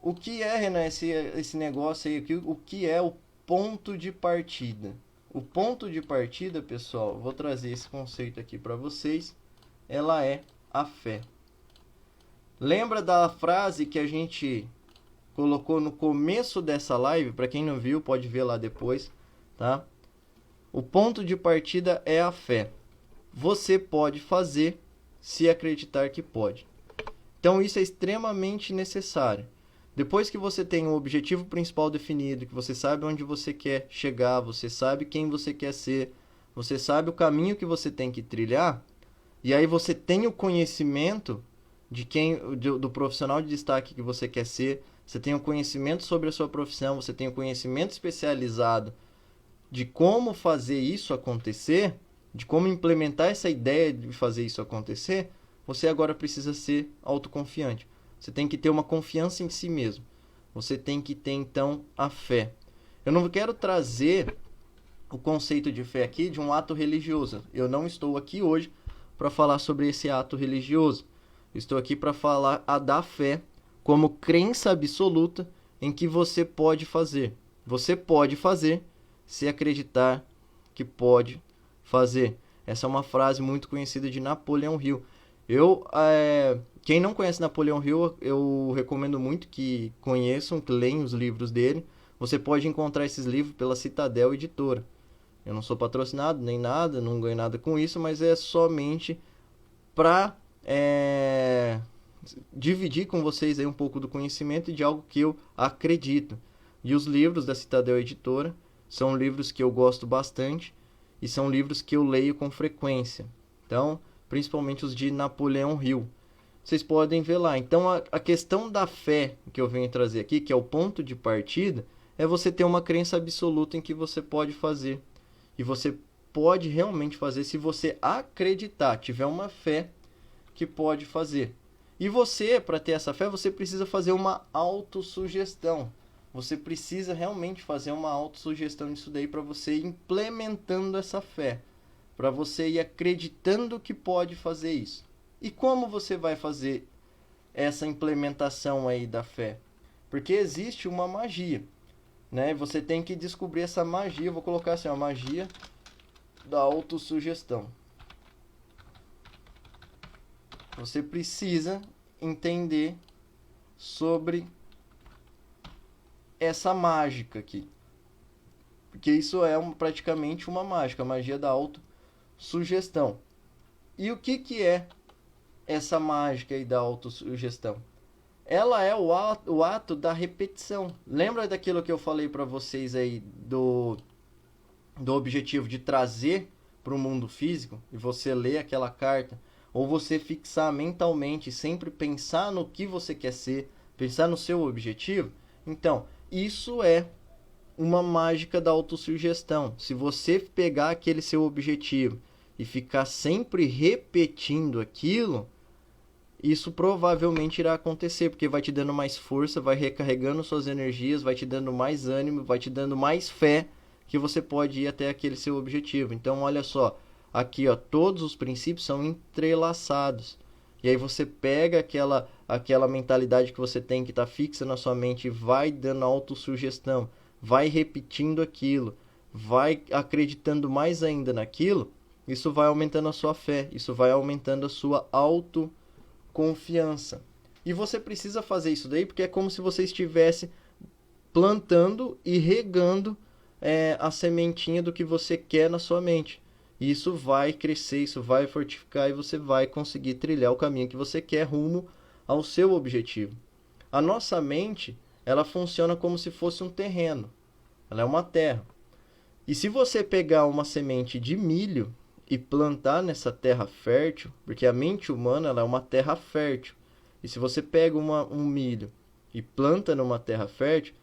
O que é, Renan, esse negócio aí aqui? O que é o ponto de partida? O ponto de partida, pessoal, vou trazer esse conceito aqui para vocês. Ela é a fé. Lembra da frase que a gente colocou no começo dessa live? Para quem não viu, pode ver lá depois, tá? O ponto de partida é a fé. Você pode fazer se acreditar que pode. Então isso é extremamente necessário. Depois que você tem o objetivo principal definido, que você sabe onde você quer chegar, você sabe quem você quer ser, você sabe o caminho que você tem que trilhar, e aí você tem o conhecimento do profissional de destaque que você quer ser, você tem o conhecimento sobre a sua profissão, você tem o conhecimento especializado de como fazer isso acontecer, de como implementar essa ideia de fazer isso acontecer, você agora precisa ser autoconfiante. Você tem que ter uma confiança em si mesmo. Você tem que ter, então, a fé. Eu não quero trazer o conceito de fé aqui de um ato religioso. Eu não estou aqui hoje para falar sobre esse ato religioso. Estou aqui para falar da fé como crença absoluta em que você pode fazer. Você pode fazer se acreditar que pode fazer. Essa é uma frase muito conhecida de Napoleão Hill. Quem não conhece Napoleão Hill, eu recomendo muito que conheçam, que leiam os livros dele. Você pode encontrar esses livros pela Citadel Editora. Eu não sou patrocinado nem nada, não ganho nada com isso, mas é somente para dividir com vocês aí um pouco do conhecimento e de algo que eu acredito. E os livros da Citadel Editora são livros que eu gosto bastante e são livros que eu leio com frequência. Então, principalmente os de Napoleão Hill. Vocês podem ver lá. Então, a questão da fé que eu venho trazer aqui, que é o ponto de partida, é você ter uma crença absoluta em que você pode fazer. E você pode realmente fazer se você acreditar, tiver uma fé que pode fazer. E você, para ter essa fé, você precisa fazer uma autossugestão. Você precisa realmente fazer uma autossugestão disso daí para você ir implementando essa fé. Para você ir acreditando que pode fazer isso. E como você vai fazer essa implementação aí da fé? Porque existe uma magia, né? Você tem que descobrir essa magia. Eu vou colocar assim, a magia da autossugestão. Você precisa entender sobre essa mágica aqui. Porque isso é praticamente uma mágica, a magia da autossugestão. E o que é essa mágica aí da autossugestão? Ela é o ato da repetição. Lembra daquilo que eu falei para vocês aí do objetivo de trazer para o mundo físico? E você ler aquela carta, ou você fixar mentalmente, sempre pensar no que você quer ser, pensar no seu objetivo? Então, isso é uma mágica da autossugestão. Se você pegar aquele seu objetivo e ficar sempre repetindo aquilo, isso provavelmente irá acontecer, porque vai te dando mais força, vai recarregando suas energias, vai te dando mais ânimo, vai te dando mais fé que você pode ir até aquele seu objetivo. Então, olha só, aqui ó, todos os princípios são entrelaçados. E aí você pega aquela mentalidade que você tem que está fixa na sua mente e vai dando autossugestão, vai repetindo aquilo, vai acreditando mais ainda naquilo, isso vai aumentando a sua fé, isso vai aumentando a sua autoconfiança. E você precisa fazer isso daí porque é como se você estivesse plantando e regando a sementinha do que você quer na sua mente. E isso vai crescer, isso vai fortificar e você vai conseguir trilhar o caminho que você quer rumo ao seu objetivo. A nossa mente, ela funciona como se fosse um terreno. Ela é uma terra. E se você pegar uma semente de milho e plantar nessa terra fértil, porque a mente humana ela é uma terra fértil. E se você pega um milho e planta numa terra fértil,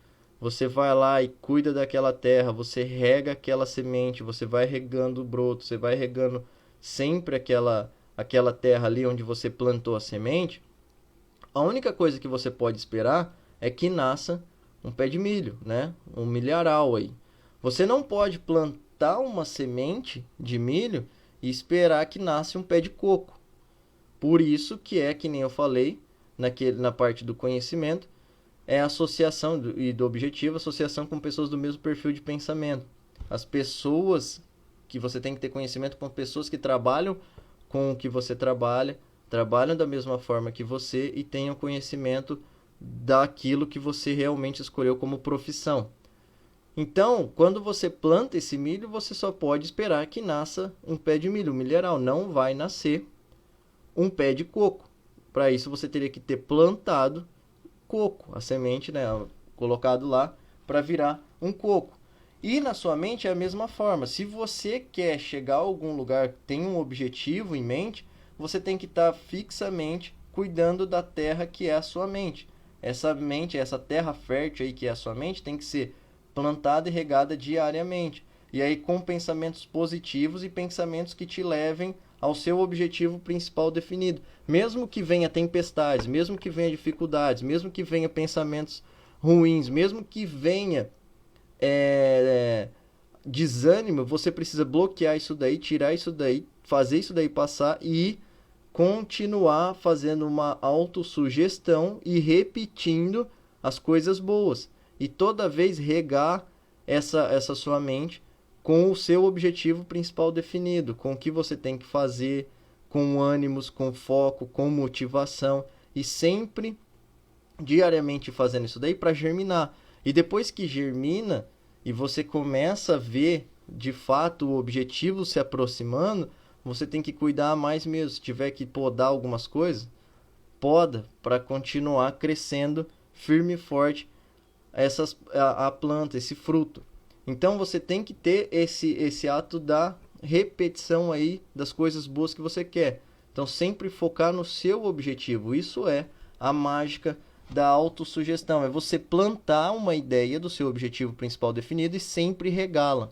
você vai lá e cuida daquela terra, você rega aquela semente, você vai regando o broto, você vai regando sempre aquela terra ali onde você plantou a semente. A única coisa que você pode esperar é que nasça um pé de milho, né? Um milharal aí. Você não pode plantar uma semente de milho e esperar que nasça um pé de coco. Por isso que nem eu falei, na parte do conhecimento, é a associação do objetivo, associação com pessoas do mesmo perfil de pensamento. As pessoas que você tem que ter conhecimento com pessoas que trabalham com o que você trabalham da mesma forma que você e tenham conhecimento daquilo que você realmente escolheu como profissão. Então, quando você planta esse milho, você só pode esperar que nasça um pé de milho, um milharal. Não vai nascer um pé de coco. Para isso, você teria que ter plantado coco, a semente, né, colocado lá para virar um coco. E na sua mente é a mesma forma. Se você quer chegar a algum lugar, tem um objetivo em mente, você tem que estar fixamente cuidando da terra que é a sua mente. Essa mente, essa terra fértil aí que é a sua mente, tem que ser plantada e regada diariamente. E aí com pensamentos positivos e pensamentos que te levem ao seu objetivo principal definido. Mesmo que venha tempestades, mesmo que venha dificuldades, mesmo que venha pensamentos ruins, mesmo que venha desânimo, você precisa bloquear isso daí, tirar isso daí, fazer isso daí passar e continuar fazendo uma autossugestão e repetindo as coisas boas. E toda vez regar essa sua mente com o seu objetivo principal definido, com o que você tem que fazer, com ânimos, com foco, com motivação e sempre diariamente fazendo isso daí para germinar. E depois que germina e você começa a ver de fato o objetivo se aproximando, você tem que cuidar mais mesmo. Se tiver que podar algumas coisas, poda para continuar crescendo firme e forte a planta, esse fruto. Então você tem que ter esse ato da repetição aí das coisas boas que você quer. Então sempre focar no seu objetivo. Isso é a mágica da autossugestão. É você plantar uma ideia do seu objetivo principal definido e sempre regá-la.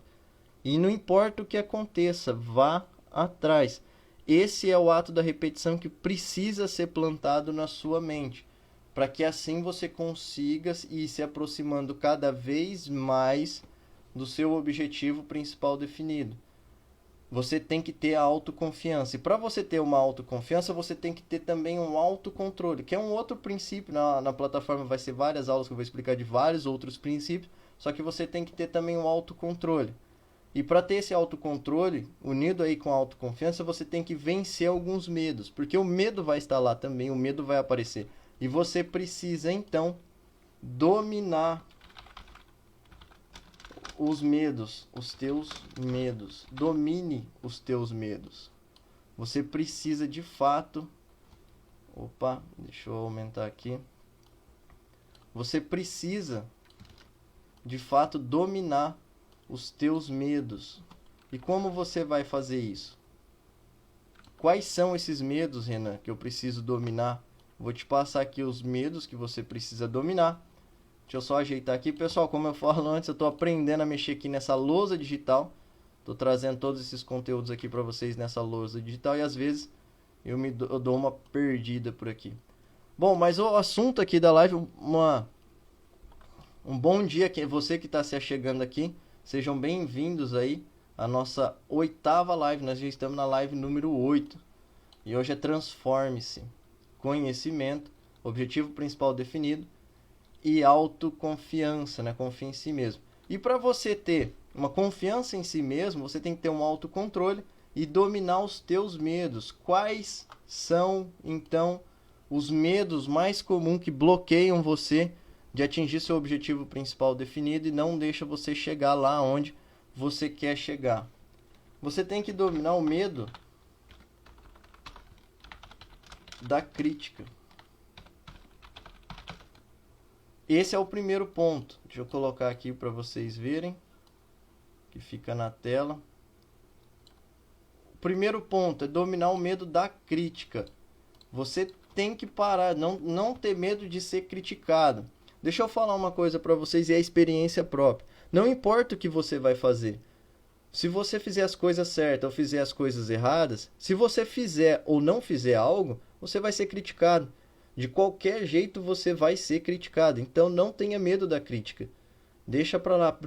E não importa o que aconteça, vá atrás. Esse é o ato da repetição que precisa ser plantado na sua mente, para que assim você consiga ir se aproximando cada vez mais do seu objetivo principal definido. Você tem que ter a autoconfiança. E para você ter uma autoconfiança, você tem que ter também um autocontrole, que é um outro princípio. Na plataforma vai ser várias aulas que eu vou explicar de vários outros princípios, só que você tem que ter também um autocontrole. E para ter esse autocontrole, unido aí com a autoconfiança, você tem que vencer alguns medos, porque o medo vai estar lá também, o medo vai aparecer. E você precisa, então, dominar os medos, os teus medos. Domine os teus medos. Você precisa de fato... Opa, deixa eu aumentar aqui. Você precisa de fato dominar os teus medos. E como você vai fazer isso? Quais são esses medos, Renan, que eu preciso dominar? Vou te passar aqui os medos que você precisa dominar. Deixa eu só ajeitar aqui. Pessoal, como eu falo antes, eu estou aprendendo a mexer aqui nessa lousa digital. Estou trazendo todos esses conteúdos aqui para vocês nessa lousa digital. E às vezes eu dou uma perdida por aqui. Bom, mas o assunto aqui da live, um bom dia. Você que está se achegando aqui. Sejam bem-vindos aí à nossa 8ª live. Nós já estamos na live número 8. E hoje é Transforme-se. Conhecimento, objetivo principal definido e autoconfiança, né? Confia em si mesmo. E para você ter uma confiança em si mesmo, você tem que ter um autocontrole e dominar os teus medos. Quais são, então, os medos mais comuns que bloqueiam você de atingir seu objetivo principal definido e não deixa você chegar lá onde você quer chegar? Você tem que dominar o medo da crítica. Esse é o primeiro ponto. Deixa eu colocar aqui para vocês verem, que fica na tela. O primeiro ponto é dominar o medo da crítica. Você tem que parar, não ter medo de ser criticado. Deixa eu falar uma coisa para vocês, e é a experiência própria. Não importa o que você vai fazer. Se você fizer as coisas certas ou fizer as coisas erradas, se você fizer ou não fizer algo, você vai ser criticado. De qualquer jeito você vai ser criticado. Então não tenha medo da crítica. Deixa para lá.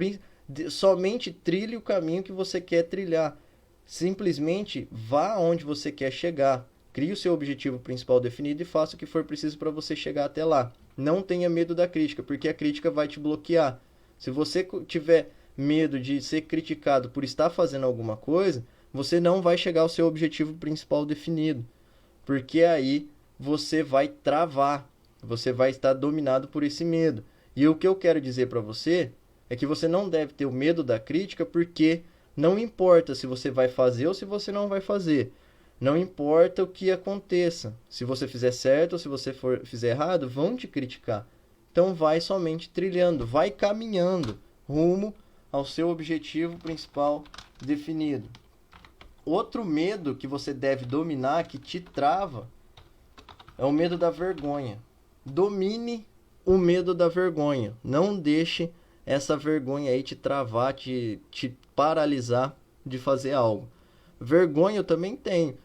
Somente trilhe o caminho que você quer trilhar. Simplesmente vá onde você quer chegar. Crie o seu objetivo principal definido e faça o que for preciso para você chegar até lá. Não tenha medo da crítica, porque a crítica vai te bloquear. Se você tiver medo de ser criticado por estar fazendo alguma coisa, você não vai chegar ao seu objetivo principal definido. Porque aí você vai travar. Você vai estar dominado por esse medo. E o que eu quero dizer para você é que você não deve ter o medo da crítica, porque não importa se você vai fazer ou se você não vai fazer. Não importa o que aconteça. Se você fizer certo ou se você fizer errado, vão te criticar. Então vai somente trilhando, vai caminhando rumo ao seu objetivo principal definido. Outro medo que você deve dominar, que te trava, é o medo da vergonha. Domine o medo da vergonha. Não deixe essa vergonha aí te travar, te paralisar de fazer algo. Vergonha eu também tenho.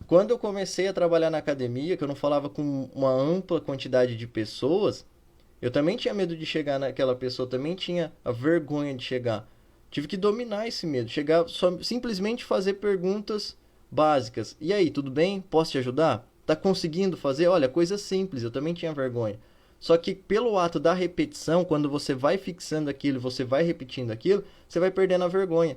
Quando eu comecei a trabalhar na academia, que eu não falava com uma ampla quantidade de pessoas, eu também tinha medo de chegar naquela pessoa, também tinha a vergonha de chegar. Tive que dominar esse medo, chegar, simplesmente fazer perguntas básicas. E aí, tudo bem? Posso te ajudar? Tá conseguindo fazer? Olha, coisa simples, eu também tinha vergonha. Só que pelo ato da repetição, quando você vai fixando aquilo, você vai repetindo aquilo, você vai perdendo a vergonha.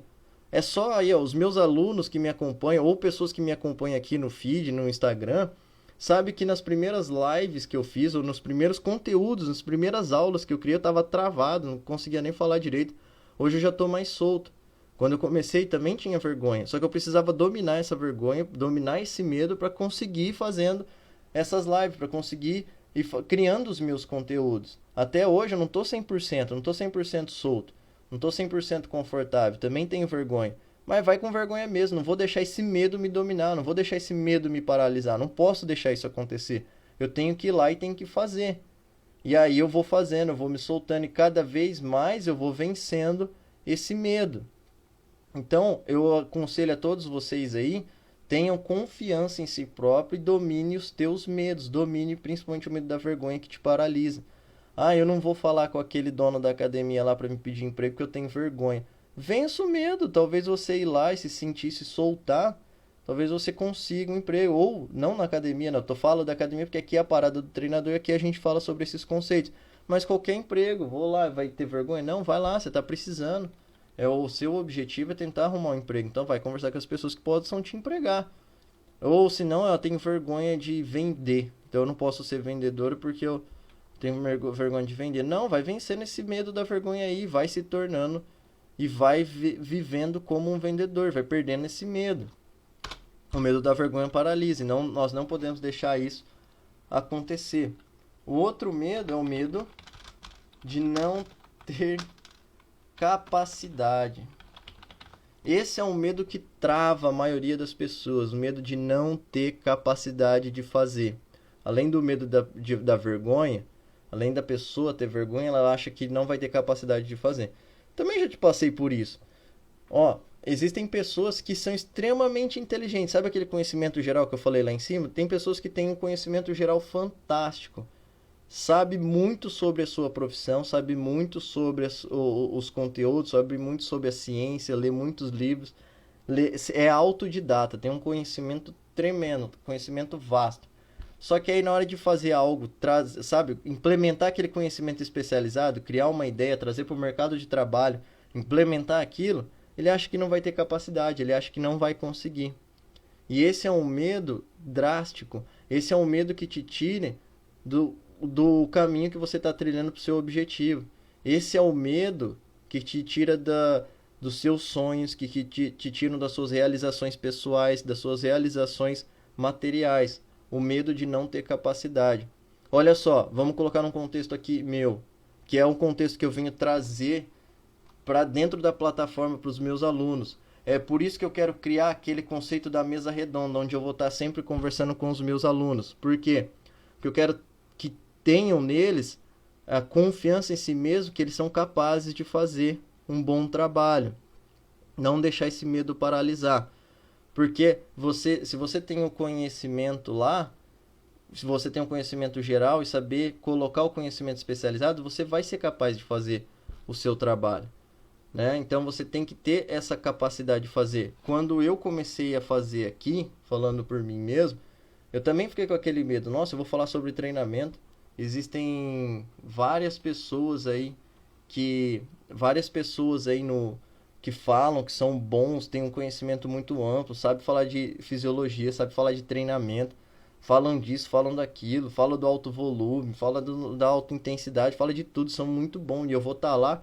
É só aí, ó, os meus alunos que me acompanham, ou pessoas que me acompanham aqui no feed, no Instagram, sabe que nas primeiras lives que eu fiz, ou nos primeiros conteúdos, nas primeiras aulas que eu criei, eu estava travado, não conseguia nem falar direito. Hoje eu já estou mais solto. Quando eu comecei também tinha vergonha, só que eu precisava dominar essa vergonha, dominar esse medo para conseguir ir fazendo essas lives, para conseguir ir criando os meus conteúdos. Até hoje eu não estou 100%, não estou 100% solto. Não estou 100% confortável, também tenho vergonha. Mas vai com vergonha mesmo, não vou deixar esse medo me dominar, não vou deixar esse medo me paralisar, não posso deixar isso acontecer. Eu tenho que ir lá e tenho que fazer. E aí eu vou fazendo, eu vou me soltando e cada vez mais eu vou vencendo esse medo. Então eu aconselho a todos vocês aí, tenham confiança em si próprio e domine os teus medos, domine principalmente o medo da vergonha que te paralisa. Ah, eu não vou falar com aquele dono da academia lá para me pedir emprego porque eu tenho vergonha. Vença o medo. Talvez você ir lá e se sentir, se soltar, talvez você consiga um emprego. Ou, não na academia, não. Eu falo da academia porque aqui é a parada do treinador e aqui a gente fala sobre esses conceitos. Mas qualquer emprego, vou lá, vai ter vergonha? Não, vai lá, você está precisando. O seu objetivo é tentar arrumar um emprego. Então vai conversar com as pessoas que possam te empregar. Ou se não, eu tenho vergonha de vender. Então eu não posso ser vendedor porque eu tenho vergonha de vender. Não, vai vencendo esse medo da vergonha aí, vai se tornando e vai vivendo como um vendedor, vai perdendo esse medo. O medo da vergonha paralisa, e nós não podemos deixar isso acontecer. O outro medo é o medo de não ter capacidade. Esse é um medo que trava a maioria das pessoas, o medo de não ter capacidade de fazer. Além do medo da vergonha, além da pessoa ter vergonha, ela acha que não vai ter capacidade de fazer. Também já te passei por isso. Ó, existem pessoas que são extremamente inteligentes. Sabe aquele conhecimento geral que eu falei lá em cima? Tem pessoas que têm um conhecimento geral fantástico. sabe muito sobre a sua profissão, sabe muito sobre os conteúdos, sabe muito sobre a ciência, lê muitos livros, é autodidata, tem um conhecimento tremendo, conhecimento vasto. Só que aí na hora de fazer algo, sabe, implementar aquele conhecimento especializado, criar uma ideia, trazer para o mercado de trabalho, implementar aquilo, ele acha que não vai ter capacidade, ele acha que não vai conseguir. E esse é um medo drástico, esse é um medo que te tire do caminho que você está trilhando para o seu objetivo. Esse é o medo que te tira dos seus sonhos, que te tiram das suas realizações pessoais, das suas realizações materiais. O medo de não ter capacidade. Olha só, vamos colocar num contexto aqui meu, que é um contexto que eu venho trazer para dentro da plataforma para os meus alunos. É por isso que eu quero criar aquele conceito da mesa redonda, onde eu vou estar sempre conversando com os meus alunos. Por quê? Porque eu quero que tenham neles a confiança em si mesmo, que eles são capazes de fazer um bom trabalho. Não deixar esse medo paralisar. Porque se você tem o conhecimento lá, se você tem um conhecimento geral e saber colocar o conhecimento especializado, você vai ser capaz de fazer o seu trabalho. Né? Então você tem que ter essa capacidade de fazer. Quando eu comecei a fazer aqui, falando por mim mesmo, eu também fiquei com aquele medo. Nossa, eu vou falar sobre treinamento. Existem várias pessoas aí que falam que são bons, têm um conhecimento muito amplo, sabe falar de fisiologia, sabe falar de treinamento, falam disso, falam daquilo, falam do alto volume, falam da alta intensidade, falam de tudo, são muito bons. E eu vou estar lá,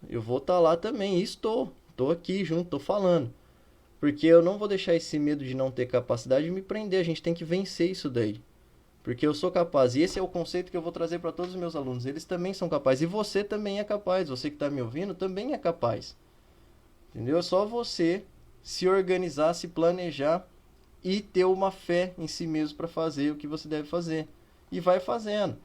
eu vou estar lá também, e estou aqui junto, estou falando. Porque eu não vou deixar esse medo de não ter capacidade de me prender, a gente tem que vencer isso daí. Porque eu sou capaz, e esse é o conceito que eu vou trazer para todos os meus alunos. Eles também são capazes, e você também é capaz, você que está me ouvindo também é capaz. Entendeu? É só você se organizar, se planejar e ter uma fé em si mesmo para fazer o que você deve fazer. E vai fazendo.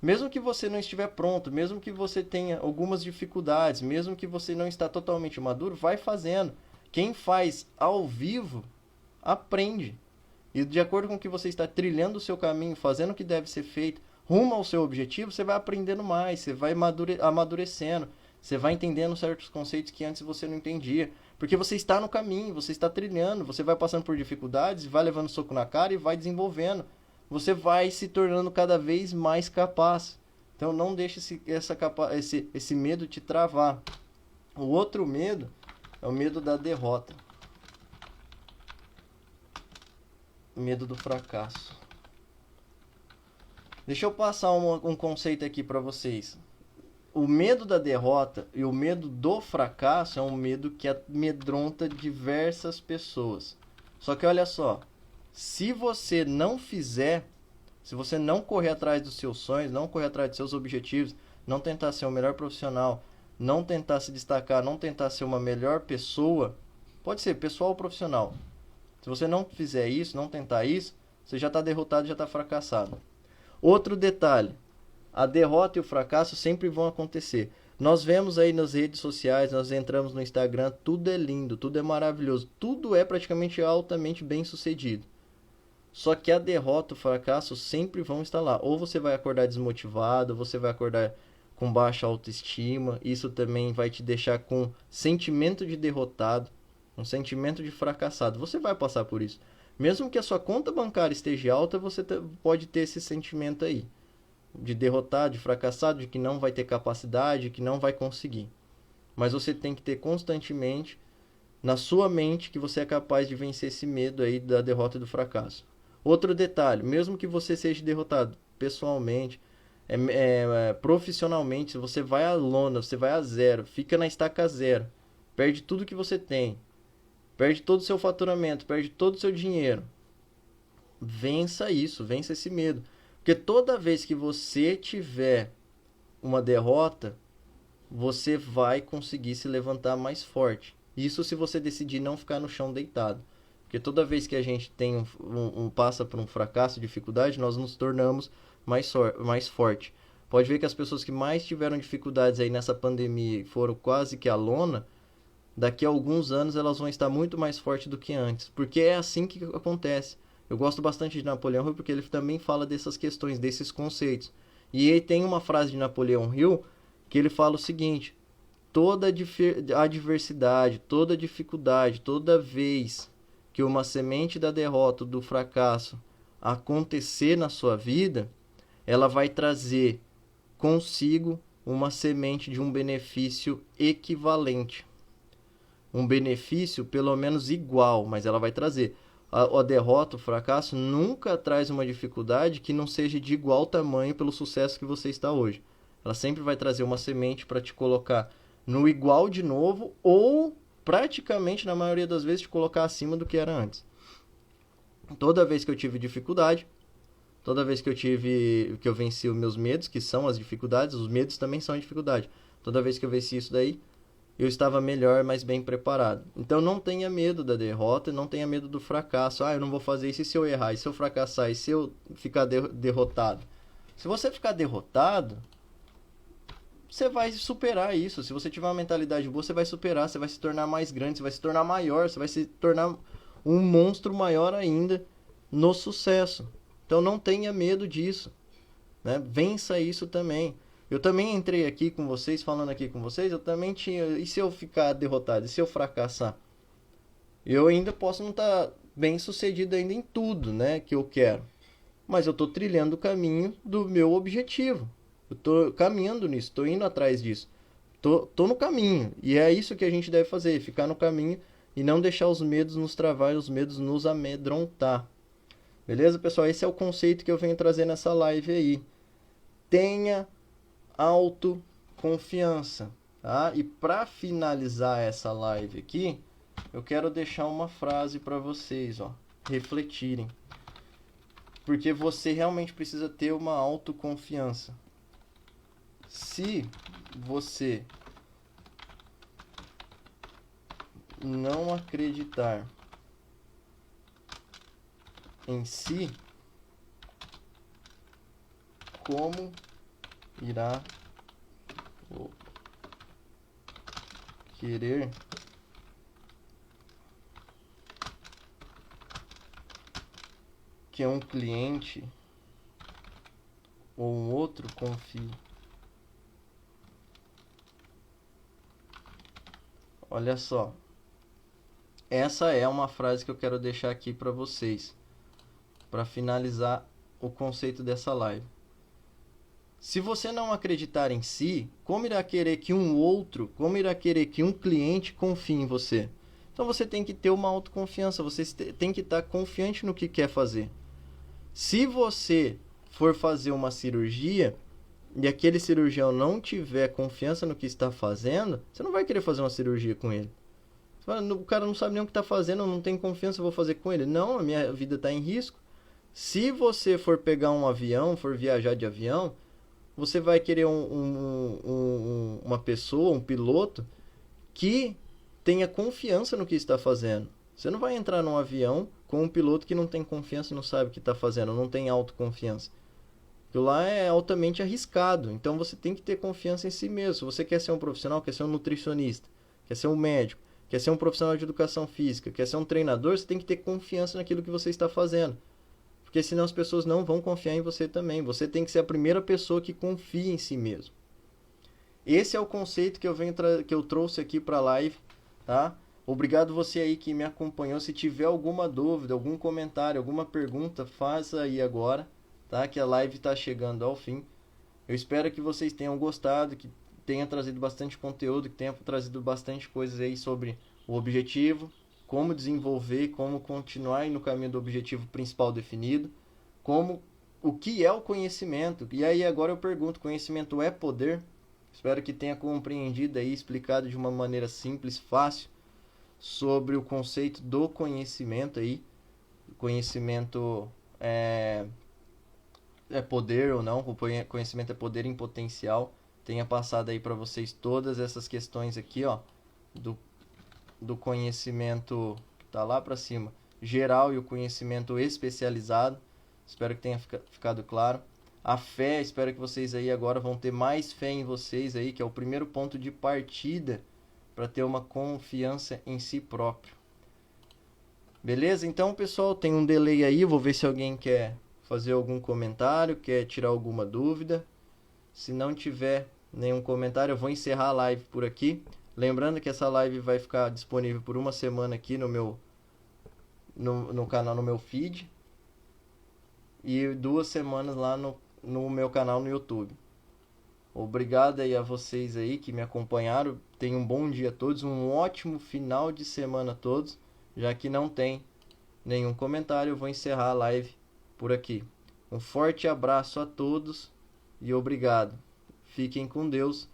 Mesmo que você não estiver pronto, mesmo que você tenha algumas dificuldades, mesmo que você não está totalmente maduro, vai fazendo. Quem faz ao vivo, aprende. E de acordo com que você está trilhando o seu caminho, fazendo o que deve ser feito, rumo ao seu objetivo, você vai aprendendo mais, você vai amadurecendo, você vai entendendo certos conceitos que antes você não entendia. Porque você está no caminho, você está trilhando, você vai passando por dificuldades, vai levando soco na cara e vai desenvolvendo. Você vai se tornando cada vez mais capaz. Então não deixe esse medo te travar. O outro medo é o medo da derrota. O medo do fracasso. Deixa eu passar um conceito aqui para vocês. O medo da derrota e o medo do fracasso é um medo que amedronta diversas pessoas. Só que olha só, se você não fizer, se você não correr atrás dos seus sonhos, não correr atrás dos seus objetivos, não tentar ser o melhor profissional, não tentar se destacar, não tentar ser uma melhor pessoa, pode ser pessoal ou profissional. Se você não fizer isso, não tentar isso, você já está derrotado, já está fracassado. Outro detalhe, a derrota e o fracasso sempre vão acontecer. Nós vemos aí nas redes sociais, nós entramos no Instagram, tudo é lindo, tudo é maravilhoso, tudo é praticamente altamente bem sucedido. Só que a derrota e o fracasso sempre vão estar lá. Ou você vai acordar desmotivado, ou você vai acordar com baixa autoestima. Isso também vai te deixar com sentimento de derrotado, um sentimento de fracassado. Você vai passar por isso. Mesmo que a sua conta bancária esteja alta, você pode ter esse sentimento aí. De derrotado, de fracassado, de que não vai ter capacidade, de que não vai conseguir. Mas você tem que ter constantemente na sua mente que você é capaz de vencer esse medo aí da derrota e do fracasso. Outro detalhe, mesmo que você seja derrotado pessoalmente, profissionalmente, você vai à lona, você vai a zero, fica na estaca zero, perde tudo que você tem, perde todo o seu faturamento, perde todo o seu dinheiro. Vença isso, vença esse medo. Porque toda vez que você tiver uma derrota, você vai conseguir se levantar mais forte. Isso se você decidir não ficar no chão deitado. Porque toda vez que a gente tem passa por um fracasso, dificuldade, nós nos tornamos mais forte. Pode ver que as pessoas que mais tiveram dificuldades aí nessa pandemia e foram quase que à lona, daqui a alguns anos elas vão estar muito mais fortes do que antes. Porque é assim que acontece. Eu gosto bastante de Napoleão Hill porque ele também fala dessas questões, desses conceitos. E aí tem uma frase de Napoleão Hill que ele fala o seguinte: toda adversidade, toda dificuldade, toda vez que uma semente da derrota, do fracasso acontecer na sua vida, ela vai trazer consigo uma semente de um benefício equivalente. Um benefício pelo menos igual, mas ela vai trazer. A derrota, o fracasso, nunca traz uma dificuldade que não seja de igual tamanho pelo sucesso que você está hoje. Ela sempre vai trazer uma semente para te colocar no igual de novo, ou praticamente, na maioria das vezes, te colocar acima do que era antes. Toda vez que eu tive dificuldade, toda vez que eu venci os meus medos, que são as dificuldades, os medos também são a dificuldade. Toda vez que eu venci isso daí, eu estava melhor, mais bem preparado. Então não tenha medo da derrota, não tenha medo do fracasso. Eu não vou fazer isso, e se eu errar, e se eu fracassar, e se eu ficar derrotado? Se você ficar derrotado, você vai superar isso. Se você tiver uma mentalidade boa, você vai superar, você vai se tornar mais grande, você vai se tornar maior, você vai se tornar um monstro maior ainda no sucesso. Então não tenha medo disso, né? Vença isso também. Eu também entrei aqui com vocês, falando aqui com vocês, eu também tinha... E se eu ficar derrotado? E se eu fracassar? Eu ainda posso não estar bem sucedido ainda em tudo, né, que eu quero. Mas eu estou trilhando o caminho do meu objetivo. Eu estou caminhando nisso, estou indo atrás disso. Tô no caminho. E é isso que a gente deve fazer, ficar no caminho e não deixar os medos nos travar, os medos nos amedrontar. Beleza, pessoal? Esse é o conceito que eu venho trazer nessa live aí. Tenha autoconfiança, tá? E para finalizar essa live aqui, eu quero deixar uma frase para vocês, ó, refletirem. Porque você realmente precisa ter uma autoconfiança. Se você não acreditar em si, como irá querer que um cliente ou um outro confie? Olha só, essa é uma frase que eu quero deixar aqui para vocês, para finalizar o conceito dessa live. Se você não acreditar em si, como irá querer que como irá querer que um cliente confie em você? Então você tem que ter uma autoconfiança, você tem que estar confiante no que quer fazer. Se você for fazer uma cirurgia e aquele cirurgião não tiver confiança no que está fazendo, você não vai querer fazer uma cirurgia com ele. Você fala, o cara não sabe nem o que está fazendo, não tem confiança, eu vou fazer com ele. Não, a minha vida está em risco. Se você for pegar um avião, for viajar de avião, você vai querer uma pessoa, um piloto, que tenha confiança no que está fazendo. Você não vai entrar num avião com um piloto que não tem confiança e não sabe o que está fazendo, não tem autoconfiança. Aquilo lá é altamente arriscado. Então você tem que ter confiança em si mesmo. Se você quer ser um profissional, quer ser um nutricionista, quer ser um médico, quer ser um profissional de educação física, quer ser um treinador, você tem que ter confiança naquilo que você está fazendo. Porque senão as pessoas não vão confiar em você também. Você tem que ser a primeira pessoa que confia em si mesmo. Esse é o conceito que eu trouxe aqui para a live, tá? Obrigado você aí que me acompanhou. Se tiver alguma dúvida, algum comentário, alguma pergunta, faça aí agora, tá? Que a live está chegando ao fim. Eu espero que vocês tenham gostado, que tenha trazido bastante conteúdo, que tenha trazido bastante coisas aí sobre o objetivo, como desenvolver, como continuar no caminho do objetivo principal definido, o que é o conhecimento. E aí agora eu pergunto, conhecimento é poder? Espero que tenha compreendido aí, explicado de uma maneira simples, fácil, sobre o conceito do conhecimento aí. Conhecimento é poder ou não, o conhecimento é poder em potencial. Tenha passado aí para vocês todas essas questões aqui, ó, do conhecimento que tá lá para cima, geral, e o conhecimento especializado. Espero que tenha ficado claro. A fé, espero que vocês aí agora vão ter mais fé em vocês aí, que é o primeiro ponto de partida para ter uma confiança em si próprio. Beleza? Então, pessoal, tem um delay aí. Vou ver se alguém quer fazer algum comentário, quer tirar alguma dúvida. Se não tiver nenhum comentário, eu vou encerrar a live por aqui. Lembrando que essa live vai ficar disponível por uma semana aqui no canal, no meu feed. E 2 semanas lá no meu canal no YouTube. Obrigado aí a vocês aí que me acompanharam. Tenham um bom dia a todos, um ótimo final de semana a todos. Já que não tem nenhum comentário, eu vou encerrar a live por aqui. Um forte abraço a todos e obrigado. Fiquem com Deus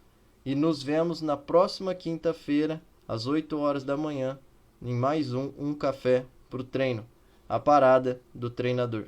e nos vemos na próxima quinta-feira, às 8 horas da manhã, em mais um Café pro Treino, a parada do treinador.